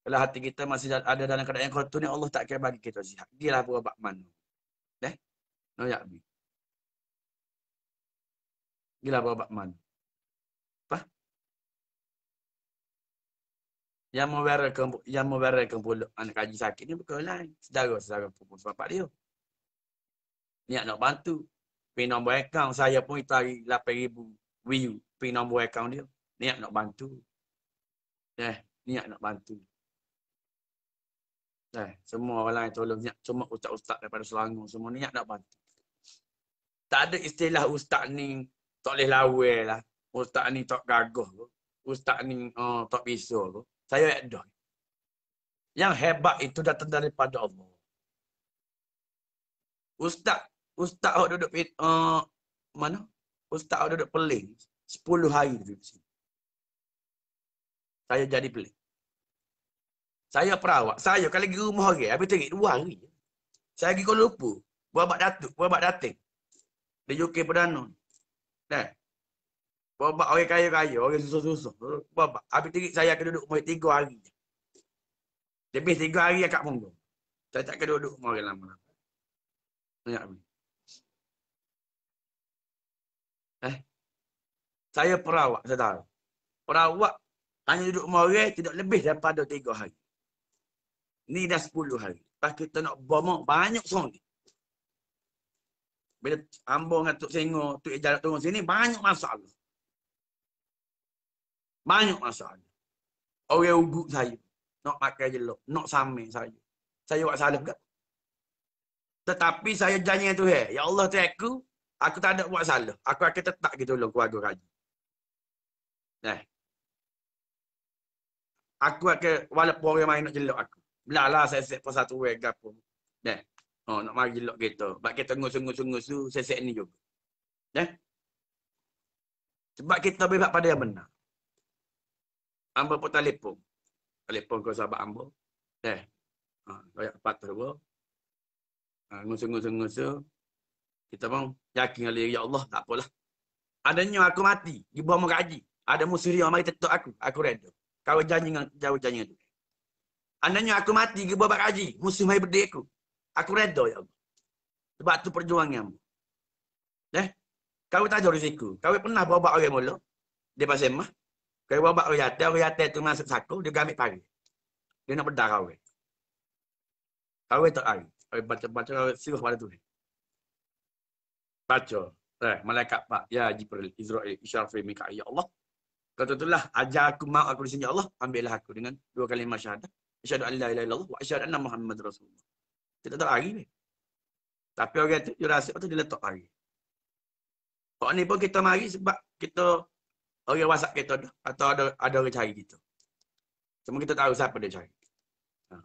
Kalau hati kita masih ada dalam keadaan yang kotor ni, Allah tak akan bagi kita sihat. Gilah berobat mana. Noyak bi. Gila berobat mana. Apa? yang memberakan pulak anak kaji sakit ni bukan lain. Saudara pupus bapak dia. Niat nak bantu. Pin nombor akaun saya pun itu hari 8,000 view. Pin nombor akaun dia. Niat nak bantu. Niat nak bantu. Semua orang lain tolong niat. Cuma ustaz-ustaz daripada Selangor semua niat nak bantu. Tak ada istilah ustaz ni tak boleh lawai lah. Ustaz ni tak gagah. Ustaz ni tak bisa. Saya ada. Yang hebat itu datang daripada Allah. Ustaz awak duduk mana? Ustaz awak duduk Peling 10 hari duduk sini. Saya jadi Peling. Saya perawat. Saya kalau pergi rumah orang, habis terik 2 hari. Saya pergi Kuala Lumpur. Buat dating. Di UK Perdana. Buat orang kaya-kaya, orang susah-susah. Buat. Habis terik saya akan duduk rumah 3 hari. Lebih 3 hari akak monggo. Saya tak akan duduk rumah orang lama-lama. Banyak habis. Saya perawat, saya tahu. Perawat hanya duduk rumah orang tidak lebih daripada 3 hari. Ni dah 10 hari. Lepas kita nak bomok banyak sangat. Bila Ambo dengan Tok Sengo, Tok Ijarat turun sini, banyak masalah. Banyak masalah. Orang ugut saya. Nak pakai jelok. Nak samai saya. Saya buat salah ke? Tetapi saya janji dengan Tuhan. Ya Allah Tuhan aku tak ada buat salah. Aku akan tetap gitu tolong keluarga kaji. Aku akan, walaupun orang main nak jelok aku. Belalah saya set pasal tu orang apa. Nak mari jelok kita. Sebab kita ngusu-ngusu saya set ni juga. Sebab kita bebas pada yang benar. Ambo pun telefon. Telefon ke sahabat Ambo. Kayak patah tu. Ngusu-ngusu. Kita pun yakin oleh ya Allah, tak apalah. Adanya aku mati, di bawah muka haji. Ada musuh dia mari tetuk aku reda. Kau janji dengan jauh janji tu. Andainya aku mati di bawah muka haji, musuh mari berdek aku. Aku reda ya Allah. Sebab tu perjuangan. Kau tak ada risiko. Kau pernah bawa orang mula dia pasal mah. Kau bawa orang yatim tu masuk saku, dia ambil pagi. Dia nak bedah kau. Kau tak hari. Kau baca sirah pada tu. Baca. Malaikat Pak. Ya Jibril, Israel, Israfil, Mikail. Ya Allah. Kata itulah, ajar aku maaf aku di sini. Ya Allah, ambillah aku dengan 2 kalimah syahadah. Asyhadu an la ilaha illallah wa asyhadu anna Muhammad Rasulullah. Kita tak hari ni. Tapi orang tu, dia rasa tu dia letak hari. Kok ni pun kita mari sebab kita orang WhatsApp kita dah. Atau ada orang cari kita. Cuma kita tahu siapa dia cari.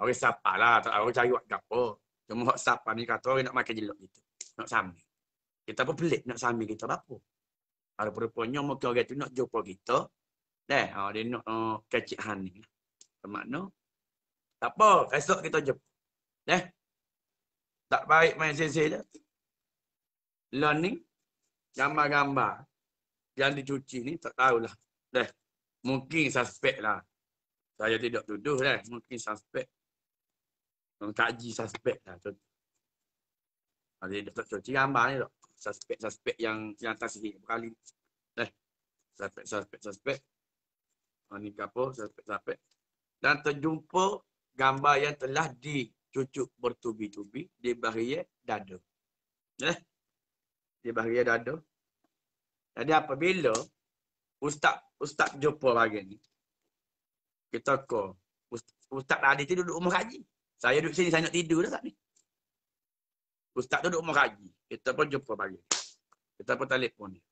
Orang siapa lah. Tak orang cari buat apa. Cuma siapa ni kata orang nak makan jelok kita. Nak sambil. Kita pun pelik nak sambil kita apa. Ada perempuannya mungkin orang tu nak jumpa kita. Dia nak kecik hani. Bermakna. Tak apa. Esok kita jumpa. Tak baik main sesi je. Learning. Gambar-gambar. Yang dicuci ni tak tahulah. Mungkin suspek lah. Saya tidak tuduh Mungkin suspek. Kaji suspek lah. Dia tak cuci gambar ni tak. Suspek yang tasih berkali. Suspek. Ni apa? Suspek. Dan terjumpa gambar yang telah dicucuk bertubi-tubi di bahagian dada. Di bahagian dada. Jadi apabila Ustaz jumpa bahagian ni. Kita Ustaz tadi tu duduk rumah kaji. Saya duduk sini, saya nak tidur dah tak ni. Ustaz tu duduk rumah kaji. Kita pun jumpa bahagian. Kita pun telefon dia.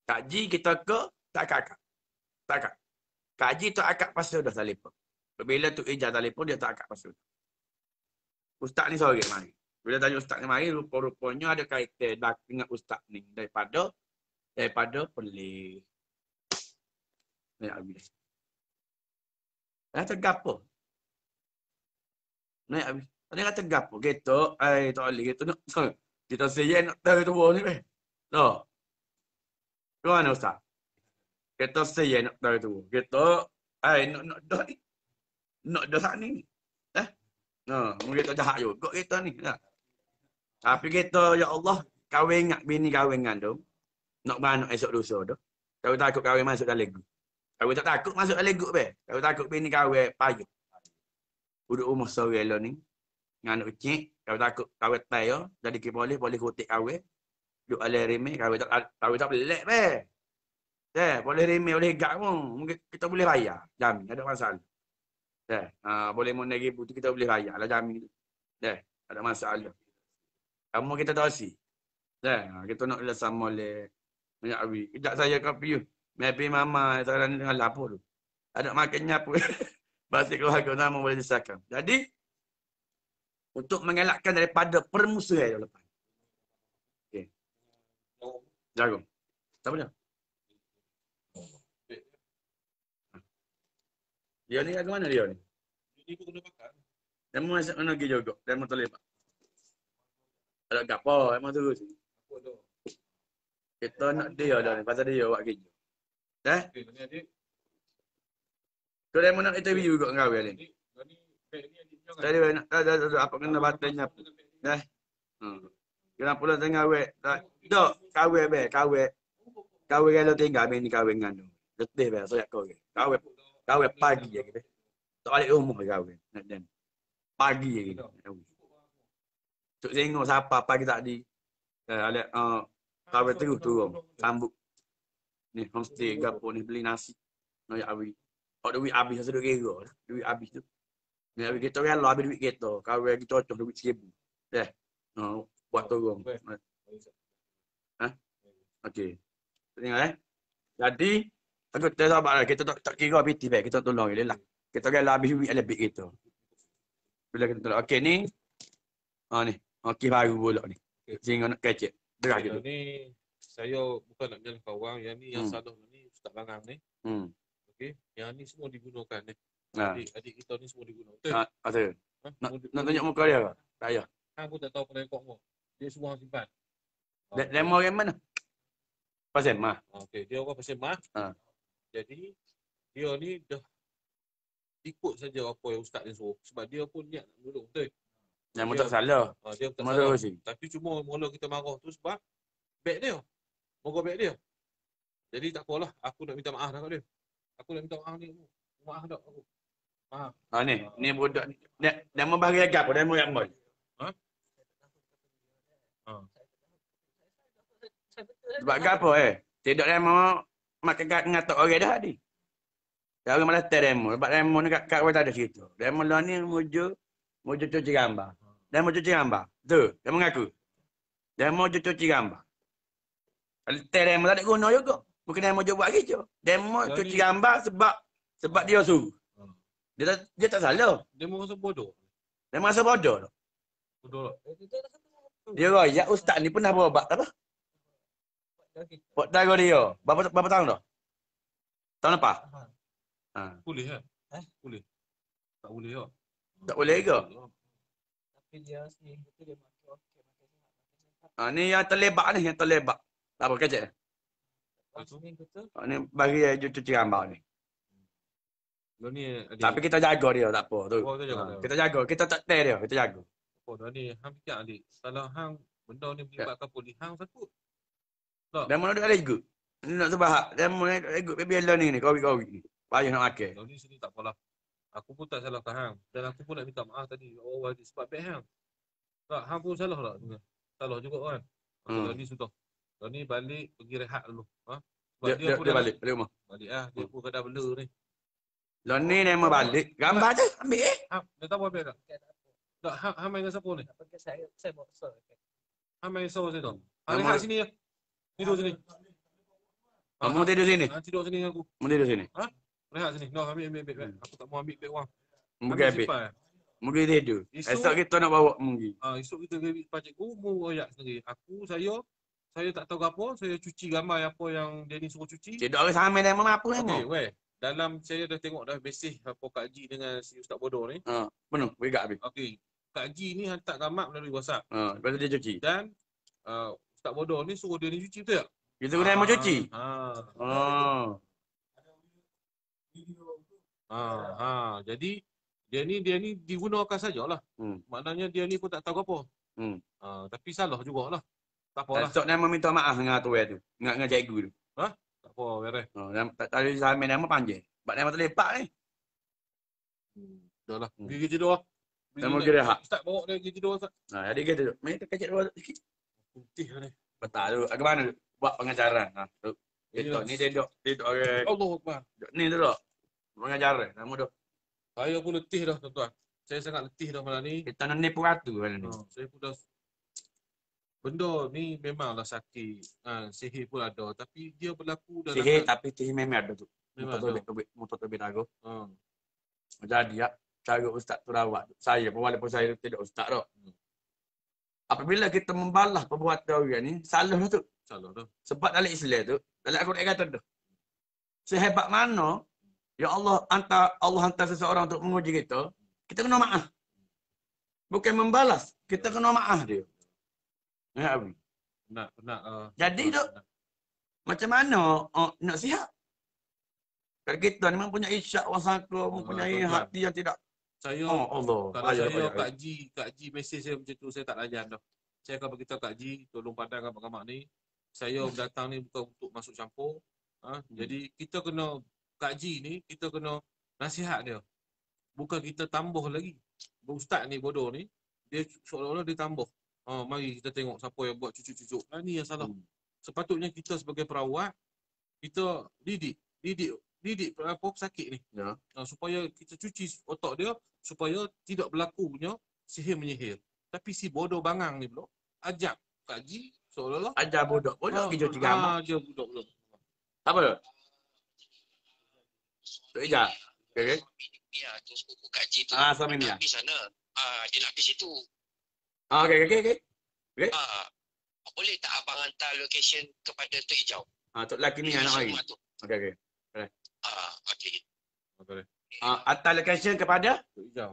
Kaji kita tak kakak. Kaji tu akak pasal dah telefon. Bila tu ijaz telefon, dia tak akak pasal. Ustaz ni sore mari. Bila tanya Ustaz ni mari, rupa-rupanya ada kaitan dengan Ustaz ni. Daripada pelik. Ni habis. Kata gapo? Ni habis. Dia kata gapo? Gitu. Tak boleh. Gitu nak. Kita saya nak tahu tu ni. No. Ke mana Ustaz? Kita saya nak tahu tu. Gitu. Nak dah ni. Nak dah ni. Mungkin kita jahat juga kita ni. Tapi kita, ya Allah, kahwin dengan bini kahwin dengan tu. Nak beranak esok lusa tu. Kau takut kahwin masuk dalam lagu. Kau tak takut masuk dalam grup be. Kau takut bini kawin payah. Duduk rumah sore lo ni. Dengan anak kecil, kau takut kawin tayo, jadi ke boleh kutik kawin. Duduk alai remeh, kawin tak pelik be. Boleh remeh, boleh gak pun. Mungkin kita boleh bayar. Jamin, ada masalah. Boleh RM1,000 tu kita boleh bayar lah jamin tu. Ada masalah. Kamu kita tahu si. Kita nak lihat sama oleh banyak awi. Kejap saya kopi you. Maybe mama saya dengan lapor tu. Ada makannya apa. Bahasa keluarga nama boleh disahkan. Jadi, untuk mengelakkan daripada permusuhan yang lepas. Okey. Jagung. Siapa dia? Dia ni ke mana dia ni? Dia ikut kena bakar. Dia mau masuk mana pergi juga. Dia mau terlibat. Ada gapo, emang terus. Kita nak dia dah ni. Pasal dia buat kerja. Okey, ni adik. Tu dia mau nak interview juga dengan kau ni. Ni beg ni adik jangan. Tadi nak ada apa kena batalnya. Kenapa pula tengah wek? Tak, kawin be, kawin. Kawin kalau tinggal bini kawin dengan tu. Letih be, saya kau. Kawin pagi je kita. Tak balik rumah kawin. Dan pagi je kita. Tuk tengok siapa pagi tadi. Kawin terus turun. Sambut. Ni homestay gapo ni beli nasi. Nak awi. Duit habis saya duk kira. Duit habis tu. Ni habis kita rela habis duit kita. Kawin kita cocok duit RM1,000. Buat turun. Okey. Tengok Jadi aku tak sabar lah. Kita tak kira PT baik. Kita tolong je lah. Kita rela habis duit lebih kita. Bila kita tolong. Okey ni. Ni. Okey baru pula ni. Sehingga nak kecek. Derah gitu. Ni saya bukan nak menyalahkan orang. Yang ni yang salah ni Ustaz Langang ni. Okey. Yang ni semua digunakan ni. Adik kita ni semua digunakan. Betul? Betul. Nak tunjuk muka dia ke? Tak payah. Hang pun tak tahu pada rekod mu. Dia semua hang simpan. Demo yang mana? Pasal mah. Okey, dia orang pasal mah. Jadi dia ni dah ikut saja apa yang ustaz ni suruh sebab dia pun niat nak menolong, betul? Yang tak salah. Dia tak salah. Tapi cuma mula kita marah tu sebab beg dia. Mogok beg dia. Jadi tak apalah, aku nak minta maaf dah kat dia. Aku nak minta maaf ni. Maaf dak aku. Maaf. Ni budak ni. Dia mau bagi apa? Dia mau yang mau. Sebab apa Tidak dia mau makan ngatak orang dah tadi. Dia orang malah demo. Sebab demo ni kat tak ada situ. Demo lah ni muju cuci gambar. Dia mau cuci gambar. Tu, dia mengaku. Dia mau cuci gambar. Kalau demo tak ada guna juga. Bukan dia mau buat kerja. Dia mau cuci gambar sebab dia suruh. Dia tak salah. Dia mau rasa bodoh. Dia merasa bodoh. Bodoh. Dia royak ustaz ni pernah berobat apa? Buat dagu dia. Berapa tahun dah? Tahun lepas? Boleh kan? Boleh. Tak boleh tak? Tak boleh ke? Tapi dia sendiri tu dia makan. Ni yang terlebak ni, yang terlebak. Tak apa kecek. Ni bagi dia cuci gambar ni. Tapi kita jaga dia, tak apa tu. Kita jaga, kita tak tear dia, kita jaga. Dah ni, hang fikir adik. Kalau hang benda ni melibatkan polis, hang takut. Tak. Dia mau duduk lagi. Ni nak sebab dia mau ikut biar ni kawi-kawi ni. Payah nak makan. Kalau ni sini tak apalah. Aku pun tak salahkan hang. Dan aku pun nak minta maaf tadi. Oh, sebab beg hang. Tak, hang pun salah tak? Salah juga kan. Kalau ni sudah. Kalau ni balik pergi rehat dulu. Dia balik rumah. Balik Dia pun kadang bela ni. Lah ni dia mau balik. Gambar je ambil Dia tahu apa tak? Tak, hang main dengan siapa ni? Saya bawa besar. Hang main dengan saya tu. Rehat sini ya. Tidur sini. Kamu tidur sini. Tidur sini dengan aku. Kamu tidur sini. Rehat sini. No, ambil beg. Aku tak mau ambil beg orang. Mungkin ambil. Mungkin tidur. Esok kita nak bawa mungkin. Esok kita pergi pajak mu royak sendiri. Saya tak tahu apa. Saya cuci gambar apa yang dia ni suruh cuci. Tidak orang sama dia apa ni. Okey, dalam saya dah tengok dah mesej apa Kak Ji dengan si Ustaz Bodoh ni. Penuh, begak habis. Okey. Kak Ji ni hantar gambar melalui WhatsApp. Lepas tu dia cuci. Dan Ustaz Bodoh ni suruh dia ni cuci, betul tak? Kita kena mau cuci. Jadi dia ni digunakan sajalah. Maknanya dia ni pun tak tahu apa. Tapi salah jugalah. Tak apalah. Esok dia meminta maaf dengan tu tu. Dengan cikgu tu. Tak apa beres. Tali samin nama panjang. Bak nama terlepak ni. Dah lah. Pergi kerja doa. Saya mau kira hak. Ustaz bawa dia kerja doa Ustaz. Nah, jadi kita main terkejut dua sikit. Putih ni. Betul tu. Ke mana tu? Buat pengajaran. Ha, tu. Dia ni dia dok orang. Allah Akbar. Ni tu dok. Pengajaran. Nama dok. Saya pun letih dah tuan-tuan. Saya sangat letih dah malam ni. Kita nak nipu ratu kan ni. Saya pun dah benda ni memanglah sakit. Sihir pun ada tapi dia berlaku dalam Sihir tapi sihir memang ada tu. Memang Motor tebik aku. Ha. Jadi ya, cara Ustaz tu rawat. Saya pun walaupun saya tidak Ustaz dah. Apabila kita membalas perbuatan orang ni, salah tu. Salah dah. Sebab dalam Islam tu, dalam Al-Quran kata tu. Sehebat mana ya Allah hantar seseorang untuk menguji kita, kita kena maaf. Bukan membalas, kita kena maaf dia. Ya, Abi. Nak Jadi tu macam mana nak sihat? Kalau kita ni mempunyai syak wasaka, mempunyai hati yang tidak saya Allah. Kalau saya Kak Ji mesej saya macam tu, saya tak layan dah. Saya akan beritahu Kak Ji, tolong pandang gambar-gambar ni. Saya datang ni bukan untuk masuk campur. Jadi kita kena, Kak Ji ni, kita kena nasihat dia. Bukan kita tambah lagi. Ustaz ni bodoh ni, dia seolah-olah dia tambah. Mari kita tengok siapa yang buat cucuk-cucuk. Ni yang salah. Sepatutnya kita sebagai perawat, kita didik apa sakit ni. Ya. Supaya kita cuci otak dia, supaya tidak berlakunya sihir menyihir. Tapi si bodoh bangang ni pula, ajak Kak Ji seolah-olah. Ajar bodoh kerja tiga amat. Dia bodoh. Apa? Tu Ija. Okey. Ya, tu sepupu Kak Ji tu. Suami ni. Di sana. Dia nak pergi situ. Okey. Boleh tak abang hantar location kepada Tok Ijau? Tok lelaki ni anak hari. Okey. Okey. Hantar location kepada Tok Ijau.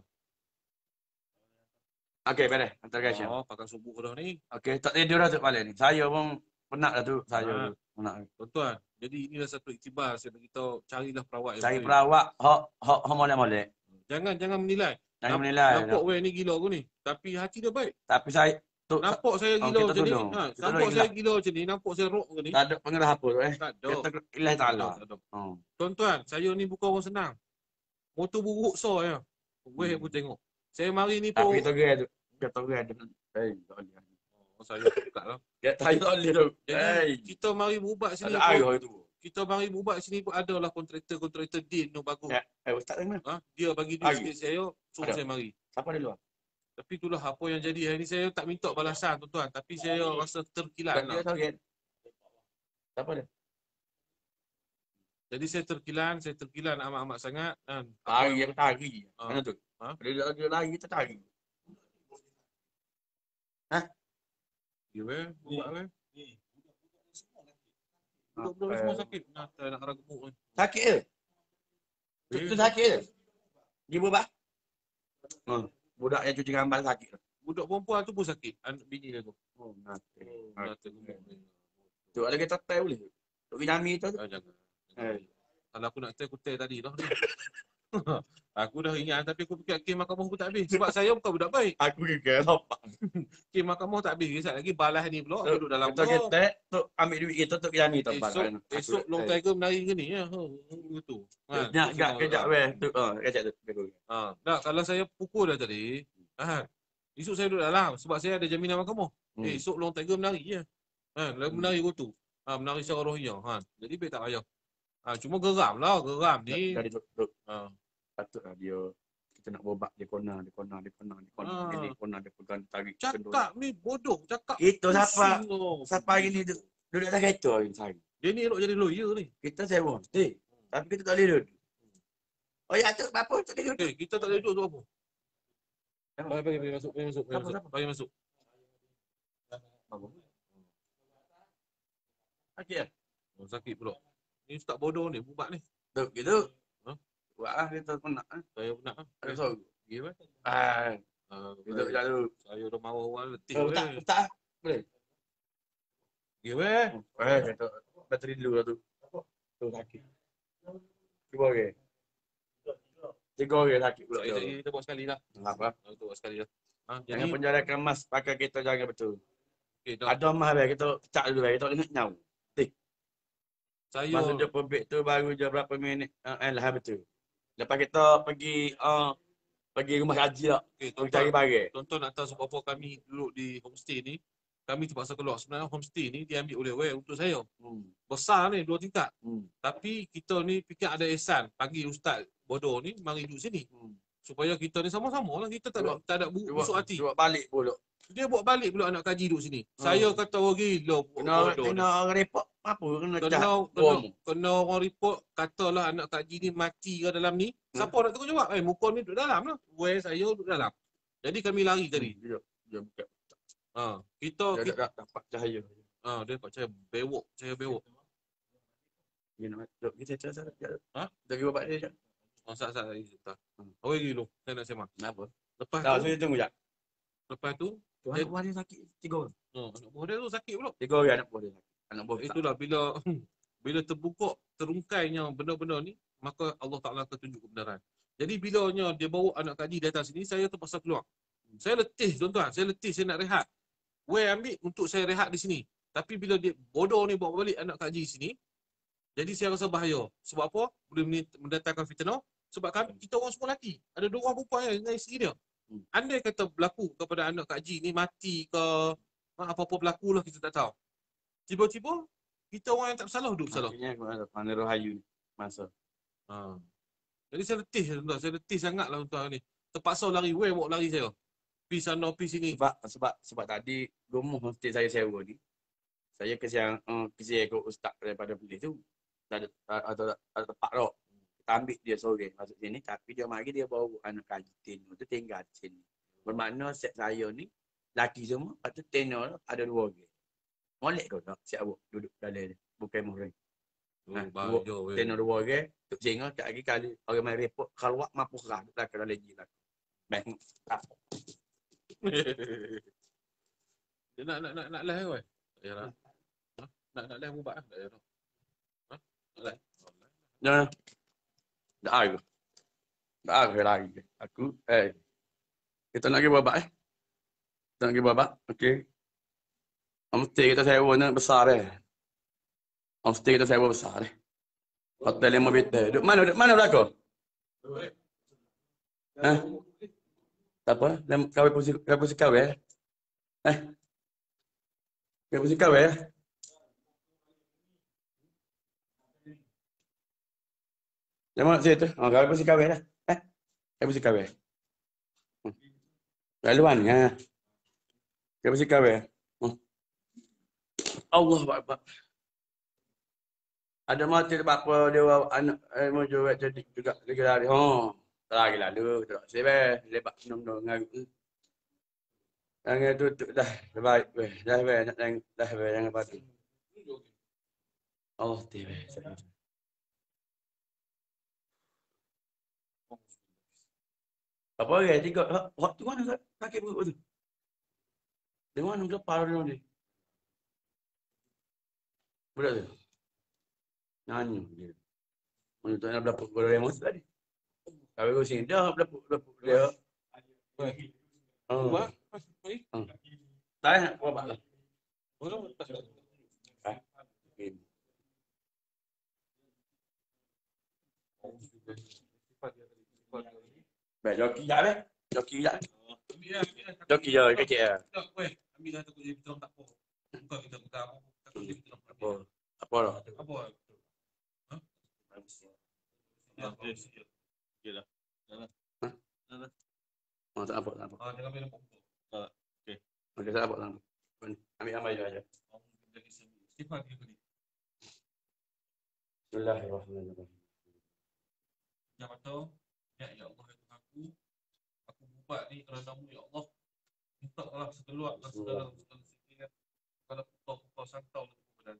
Okey, boleh. Hantar location. Pakai subuh dah ni. Okey, tak tidur dah tu malam ni. Saya pun penat dah tu. Saya penat. Tuan-tuan, jadi inilah satu iktibar saya beritahu, carilah perawat yang cari perawat hok molek-molek. Jangan menilai. Jangan menilai. Nampak weh ni gila aku ni. Tapi hati dia baik. Tapi saya tu nampak saya gila macam ni. Nampak saya gila macam ni, nampak saya rock ke ni. Tak ada pengerah apa tu Tak ada. Kita ilah Ta'ala. Tuan-tuan, saya ni bukan orang senang. Motor buruk so ya. Weh aku tengok. Saya mari ni pun. Tapi tu dia tu. Dia tu dia. Tak boleh. Saya buka lah. Dia tak boleh tu. Kita mari berubat sini. Ada air tu. Kita mari berubat sini pun adalah kontraktor Din tu bagus. Ustaz tengok. Dia bagi duit sikit saya, suruh saya mari. Siapa dia luar? Tapi itulah apa yang jadi hari ni. Saya tak minta balasan tuan-tuan, tapi saya rasa terkilan lah. Siapa dia? Jadi saya terkilan amat-amat sangat. Tari. Mana tu? Dia lari kita tari. Ya weh, buat weh. Budak-budak semua sakit. Nak arah gemuk ni. Sakit ke? Tu sakit ke? Dia buat? Budak yang cuci gambar sakit ke? Budak perempuan tu pun sakit. Anak bini dia tu. Mata gemuk. Tu ada kita try boleh? Tok Binami tu. Jangan. Kalau aku nak try, aku try tadi dah. Aku dah ingat tapi aku fikir kes mahkamah pun tak habis. Sebab saya bukan budak baik. Aku kira lapar. Kes mahkamah tak habis. Kisah lagi balas ni pula. Duduk dalam kita tu ambil duit kita tu Binami tu. Esok long tiger menari ke ni ya. Betul. Kejap weh. Kejap tu. Tak, kalau saya pukul dah tadi. Esok saya duduk dalam sebab saya ada jaminan mahkamah. Esok long tiger menari je. Menari tu. Menari secara rohiyah. Jadi baik tak payah. Cuma geram ni. Jadi patutlah dia kita nak berobat dia kona ini kona dia pegang tarik cakap ni bodoh cakap itu siapa hari ni duduk atas kereta hari ni dia ni elok jadi lawyer ni kita sewa tapi kita tak boleh duduk ya tu apa tak boleh duduk kita tak boleh duduk tu apa bagi masuk sakit pula ni ustaz bodoh ni bubat ni gitu buatlah kita penat. Saya penat. Ada sorry. Ya kan? Kita lalu. Saya dah mahu orang letih. Tak. Boleh. Ya weh. Kata bateri dulu lah tu. Tu sakit. Cuba ke? 3 orang sakit pula. Kita buat sekali lah. Apa? Kita buat sekali lah. Jangan penjara kemas pakai kita jaga betul. Ada emas kita cak dulu kita ingat nyau. Masa Saya jumpa break tu baru je berapa minit. Lah betul. Lepas kita pergi rumah kaji lah. Kita cari barang. Tonton nak tahu sebab apa kami duduk di homestay ni, kami terpaksa keluar. Sebenarnya homestay ni diambil oleh WEF untuk saya. Besar ni 2 tingkat. Tapi kita ni fikir ada ihsan, panggil ustaz bodoh ni mari duduk sini. Supaya kita ni sama-sama lah, kita tak ada busuk hati. Buat balik pula. Dia buat balik pula anak kaji duduk sini. Saya kata orang gila bodoh. Kena orang repot apa Kena orang report katalah anak kaji ni mati ke dalam ni. Siapa nak tanggungjawab? Muka ni duduk dalam lah. Saya duduk dalam. Jadi kami lari tadi. Dia buka. Kita Dia dapat cahaya. dia dapat cahaya bewok. Dia nak kita cakap. Dari bapak dia cakap. Sat. Orang gila. Saya nak sembang. Kenapa? Lepas Tak, tu, saya tunggu jap. lepas tu, Anak buah dia sakit 3 orang. anak buah dia tu sakit pula. 3 orang anak buah dia sakit. Anak buah tak. Itulah bila terbuka terungkainya benda-benda ni, maka Allah Taala akan tunjuk kebenaran. Jadi bilanya dia bawa anak kaji datang sini, saya terpaksa keluar. Saya letih tuan-tuan, saya nak rehat. Ambil untuk saya rehat di sini. Tapi bila dia bodoh ni bawa balik anak kaji sini, jadi saya rasa bahaya. Sebab apa? Boleh mendatangkan fitnah. Sebab kita orang semua lelaki. Ada 2 orang perempuan dengan isteri dia. Andai kata berlaku kepada anak kaji ni mati ke apa-apa berlaku lah, kita tak tahu. Tiba-tiba kita orang yang tak bersalah duduk bersalah. Akhirnya mana Rohayu ni masa. Jadi saya letih tuan-tuan. Saya letih sangat lah tuan ni. Terpaksa lari. Bawa lari saya. Pergi sana, pergi sini. Sebab tadi rumah homestay saya sewa ni. Saya kesian ikut ustaz daripada polis tu. Ada tempat rock. Kita ambil dia sore masuk sini. Tapi dia mari dia bawa anak kaji tenor tu tinggal di sini. Bermakna set saya ni laki semua. Lepas tu tenor ada 2 orang. Molek kau tak siap awak duduk dalam ni. Bukan murid. Tenor 2 orang. Tuk singa tak lagi kali orang main report. Kalau awak mampu kerah. Duduk dalam lagi lah. Baik. Dia nak lah kan? Tak payah. Nak lah ubat lah. Tak payah. Nak lah. Jangan. Tak ada. Tak ada lagi. Aku, kita nak pergi babak Kita nak pergi babak. Okey. Homestay kita sewa ni besar Homestay kita sewa besar Hotel 5 bintang. Duduk mana belakang? Tak apa? Kawai posisi kawai Kawai posisi kawai Yang mana situ? Kawai posisi kawai dah. Kawai posisi kawai. Laluan ya. Kawai posisi kawai. Allah Akbar. Ada mati apa dia anak mau jual jadi juga lagi lari. Lagi lalu tak sebab lepak nom ngaru. Yang tutup dah baik weh. Dah nak dah jangan pati. Allah tiba. Apa dia 3 waktu mana sakit perut tu? Di mana berapa orang ni? Budak tu. Nyanyi dia. Untuk nak berapa orang yang masuk tadi. Kalau kau sini dah berapa dia. Tak nak buat lah. Baik, joki jap eh. Joki jap. Joki je kecil ah. Ambil dah takut dia tak apa. Bukan kita pegang apa. Takut dia tak apa. Apa dah? Apa? Yalah. Tak apa. Jangan minum pokok. Okey. Okey, tak apa. Ambil gambar je aja. Sifat dia tadi. Bismillahirrahmanirrahim. Yang kata, ya Allah itu aku buat ni kerana-Mu ya Allah. Mintalah sekeluar segala sekalian kepada putra-putra santau dan kebenaran.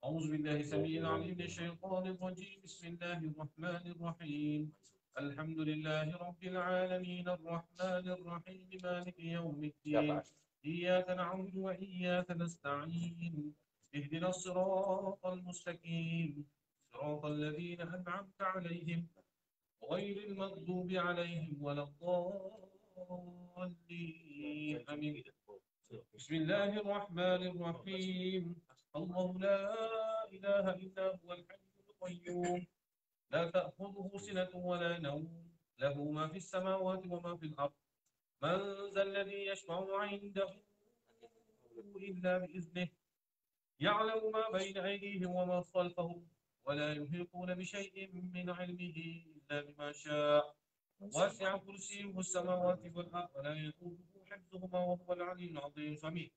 A'udzubillahi samil alim minasyaitonir rajim. Bismillahirrahmanirrahim. Alhamdulillahi rabbil alamin arrahmanir rahim maliki yaumiddin. Iyyaka na'budu wa iyyaka nasta'in. Ihdinas siratal mustaqim. Siratal ladzina an'amta 'alaihim غير المغضوب عليهم ولا الضالين آمين. بسم الله الرحمن الرحيم. الله لا إله إلا هو الحي القيوم لا تأخذه سنة ولا نوم له ما في السماوات وما في الأرض من ذا الذي يشفع عنده إلا بإذنه يعلم ما بين أيديهم وما خلفهم ولا يحيطون بشيء من علمه إلا بما شاء وسع كرسيه السماوات والأرض ولا يؤوده حفظهما وهو العلي العظيم سميع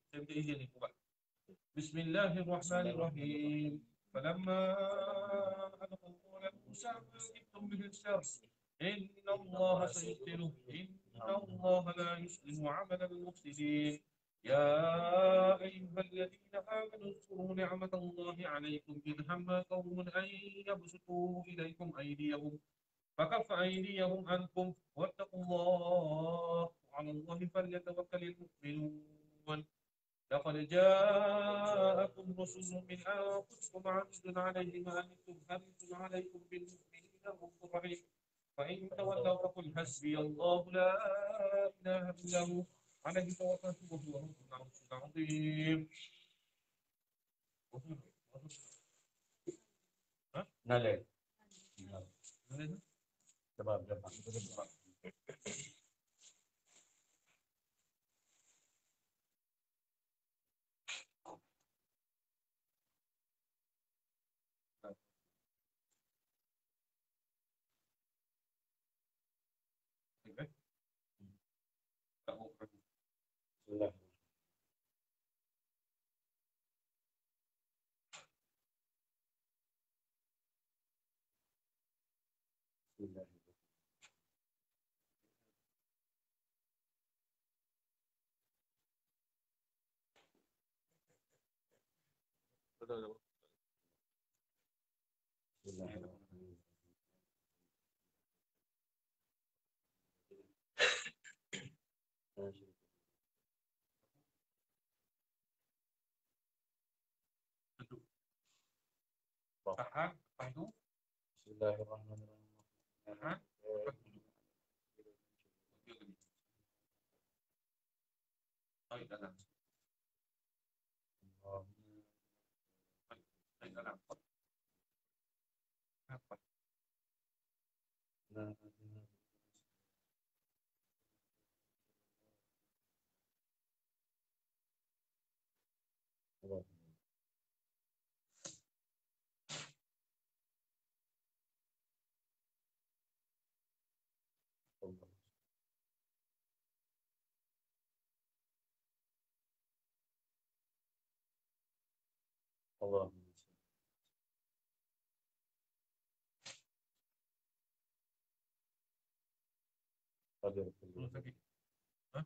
بسم الله الرحمن الرحيم فلما ألقوا قال موسى ما جئتم به السر إن الله سيبطله إن الله لا يصلح عمل المفسدين يا أيها الذين آمنوا اذكروا نعمة الله عليكم إذ هم قوم أن يبسطوا إليكم أيديهم فكف أيديهم عنكم واتقوا الله وعلى الله فليتوكل المؤمنون لقد جاءكم رسل من أنفسكم عزيز عليه ما أنتم حريص عليكم بالمؤمنين رؤوف رحيم فإن تولوا فقل حسبي الله لا إله إلا هو عليه توكلت وهو رب العرش العظيم. Nale. Nale. Sebab. Tahan, padu. Bismillahirrahmanirrahim. Tahan. Tarik dalam. Tarik dalam. Apa? Allah. Terus lagi. Hah?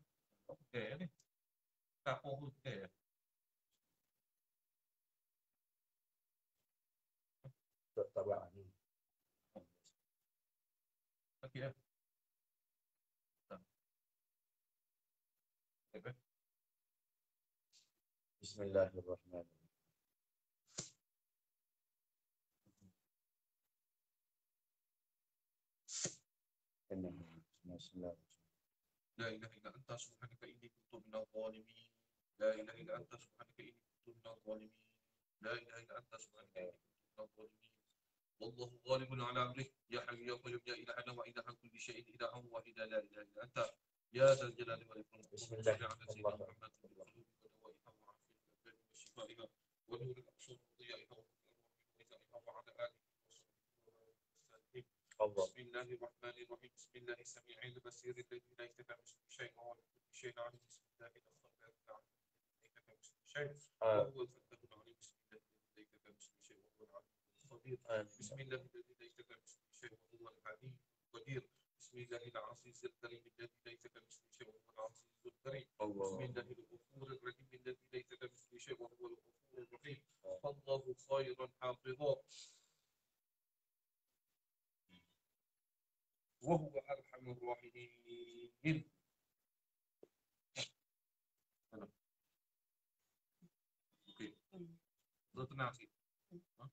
Okey ni. Kapur okey. Tabak ni. Okey ya. Bismillahirrahmanirrahim. Bismillahirrahmanirrahim. لا إله إلا أنت سبحانك إني كنت من الظالمين لا إله إلا أنت سبحانك إني كنت من الظالمين لا إله إلا أنت سبحانك إني كنت من الظالمين والله غالب على أمره يا حي يا قيوم يا إلهنا وإله كل شيء إله واحد لا إله إلا أنت يا ذا الجلال والإكرام بسم الله على سيدنا محمد بالقلوب ودوائها وعافيتها وشفائها ونور الأبصار وضيائها وغذائها وعلى آله وصحبه وسلم Allah. بسم الله الرحمن الرحيم بسم الله السميع البصير الذي لا يتبع مثل شيء وهو بكل شيء عليم بسم الله الأخضر لا يتبع مثل شيء وهو الفتاح العليم بسم الله الذي لا يتبع مثل شيء وهو العليم الخبير بسم الله الذي لا يتبع مثل شيء وهو العليم القدير بسم الله العزيز الكريم الذي لا يتبع مثل شيء وهو العزيز الكريم بسم الله الغفور الرحيم الذي لا يتبع مثل شيء وهو الغفور الرحيم فالله خيرا حافظا وهو أرحم الراحمين. Okey. Dah tenang sikit. Ha?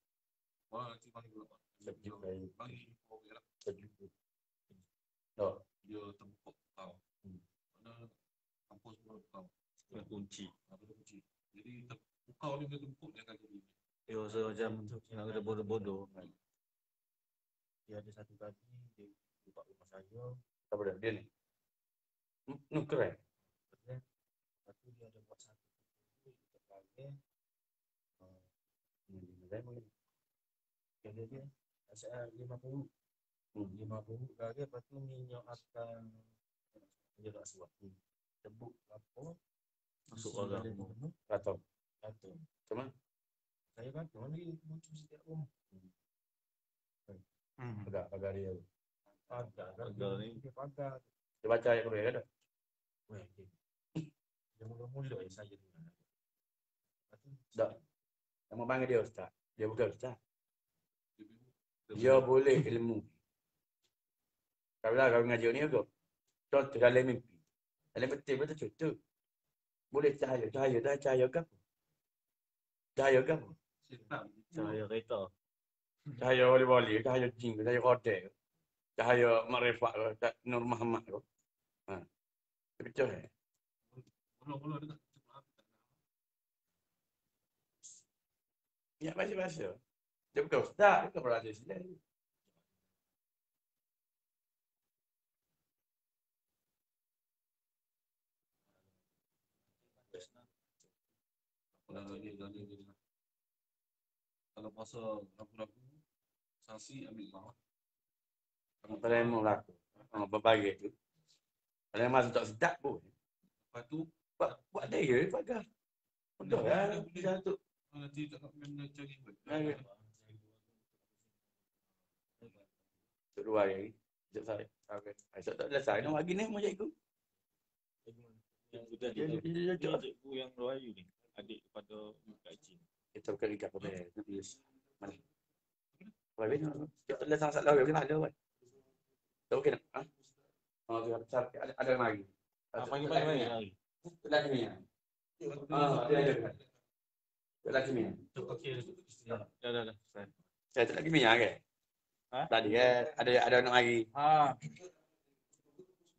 Wah, nanti bagi berapa? Bagi info dia lah. Dia terbuka kau. Mana kampus pun kau. Kunci. Jadi Kau ni bertumpuk dia akan jadi. Dia rasa macam nak kena bodoh-bodoh. Dia ada satu kali dia buka rumah saya. Apa dia ni? Keren. Lepas tu dia ada buat satu terpakai. Dia saya 50. 50 kali lepas tu minyak akan dia tak suap. Tebuk apa? Masuk orang rumah. Atau Cuma saya kan ni muncul setiap rumah. pagar dia. Pagar ni dia pagar. Dia baca ayat Quran ada. Weh, dia mula-mula saya dengar. Tak. Nama bangga dia ustaz. Dia bukan ustaz. Dia boleh ilmu. Kalau kau ngaji ni aku. Contoh dalam mimpi. Dalam betul betul contoh. Boleh cahaya dah cahaya ke apa? Cahaya ke apa? Cahaya kereta. Cahaya wali-wali, cahaya jin, cahaya kodek. Cahaya makrifat, Nur Muhammad tu. Ha. Betul eh? Mula-mula dia tak Ya bahasa. Dia bukan ustaz, dia bukan berada di sini. kalau puasa ragu-ragu sanksi ambil bawah. Kalau yang mau laku, berbagi tu. Kalau yang masuk tak sedap pun. Lepas tu Buat dia pagar. Betul lah. Satu. nanti tak nak kena cari buat. Untuk 2 hari. Sekejap saya. Esok tak selesai. Nak bagi ni mau cikgu. Yang sudah dia cikgu yang Melayu ni. Adik kepada Kak Cin. Kita bukan ikat pada tulis. Mana? Bagi ni. Tak selesai masalah. Kena ada kan. Tak okey nak? Ha? Ada lagi. Pagi-pagi. Lagi ni. Ada. Lagi ni. Dah. Saya tak lagi minyak ke? Ha? Tadi kan ada nak mari. Ha.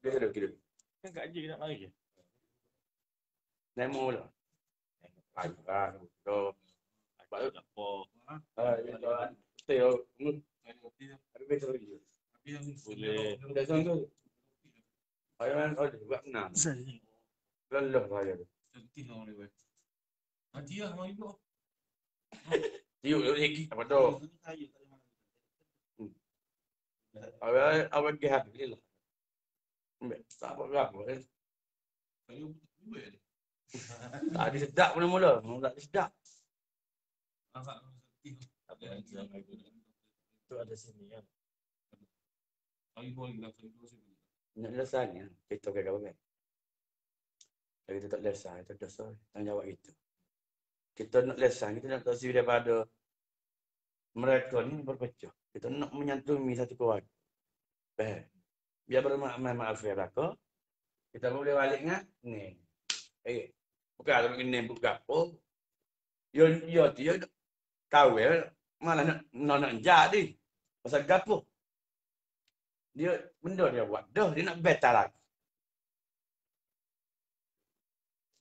Dia duduk. Kan Kak Cin nak mari ke? Demo lah. Ayah, betul. Apa? Betul. Ada betul lagi. Boleh. Dah sangka. Ayah kan buat enam. Lelah saya tu. Cantik orang ni. Mati lah orang ibu. Tiup lagi apa tu? Awak pergi habis lah. Tak apa. Saya buat dia. Tak ada sedap mula-mula. Tak ada sedap. Itu ada sini kan. Nak selesai ni. Kita kaya apa kan? Kalau kita tak selesai, itu dosa. Tanggungjawab kita. Kita nak selesai, kita nak tahu daripada mereka ni berpecah. Kita nak menyantuni satu keluarga. Biar bermaaf ya belaka. Kita boleh balik dengan ni. Bukan ada ini buka apa. Dia tahu ya. Malah nak jadi. Pasal gapo. Dia benda dia buat. Dah dia nak betal lagi.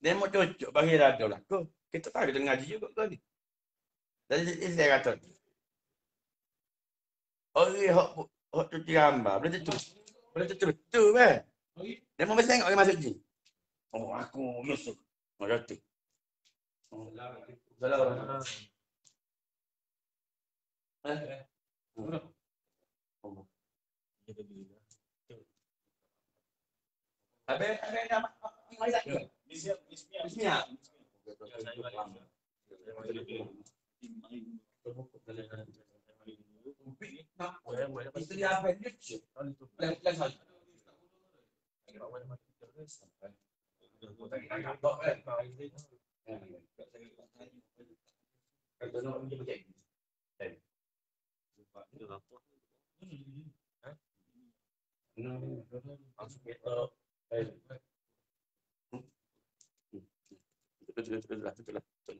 Dia mau cocok bagi rada lah. Kita tahu kita ngaji juga kau ni. Jadi saya kata. Hak cuci gambar. Boleh tu kan. Dia mau tengok dia masuk je. Oh aku Yusuf. Roti. Salam. Habis nama mari tak? Bismillah. Itu dia apa dia? Lepas Betul.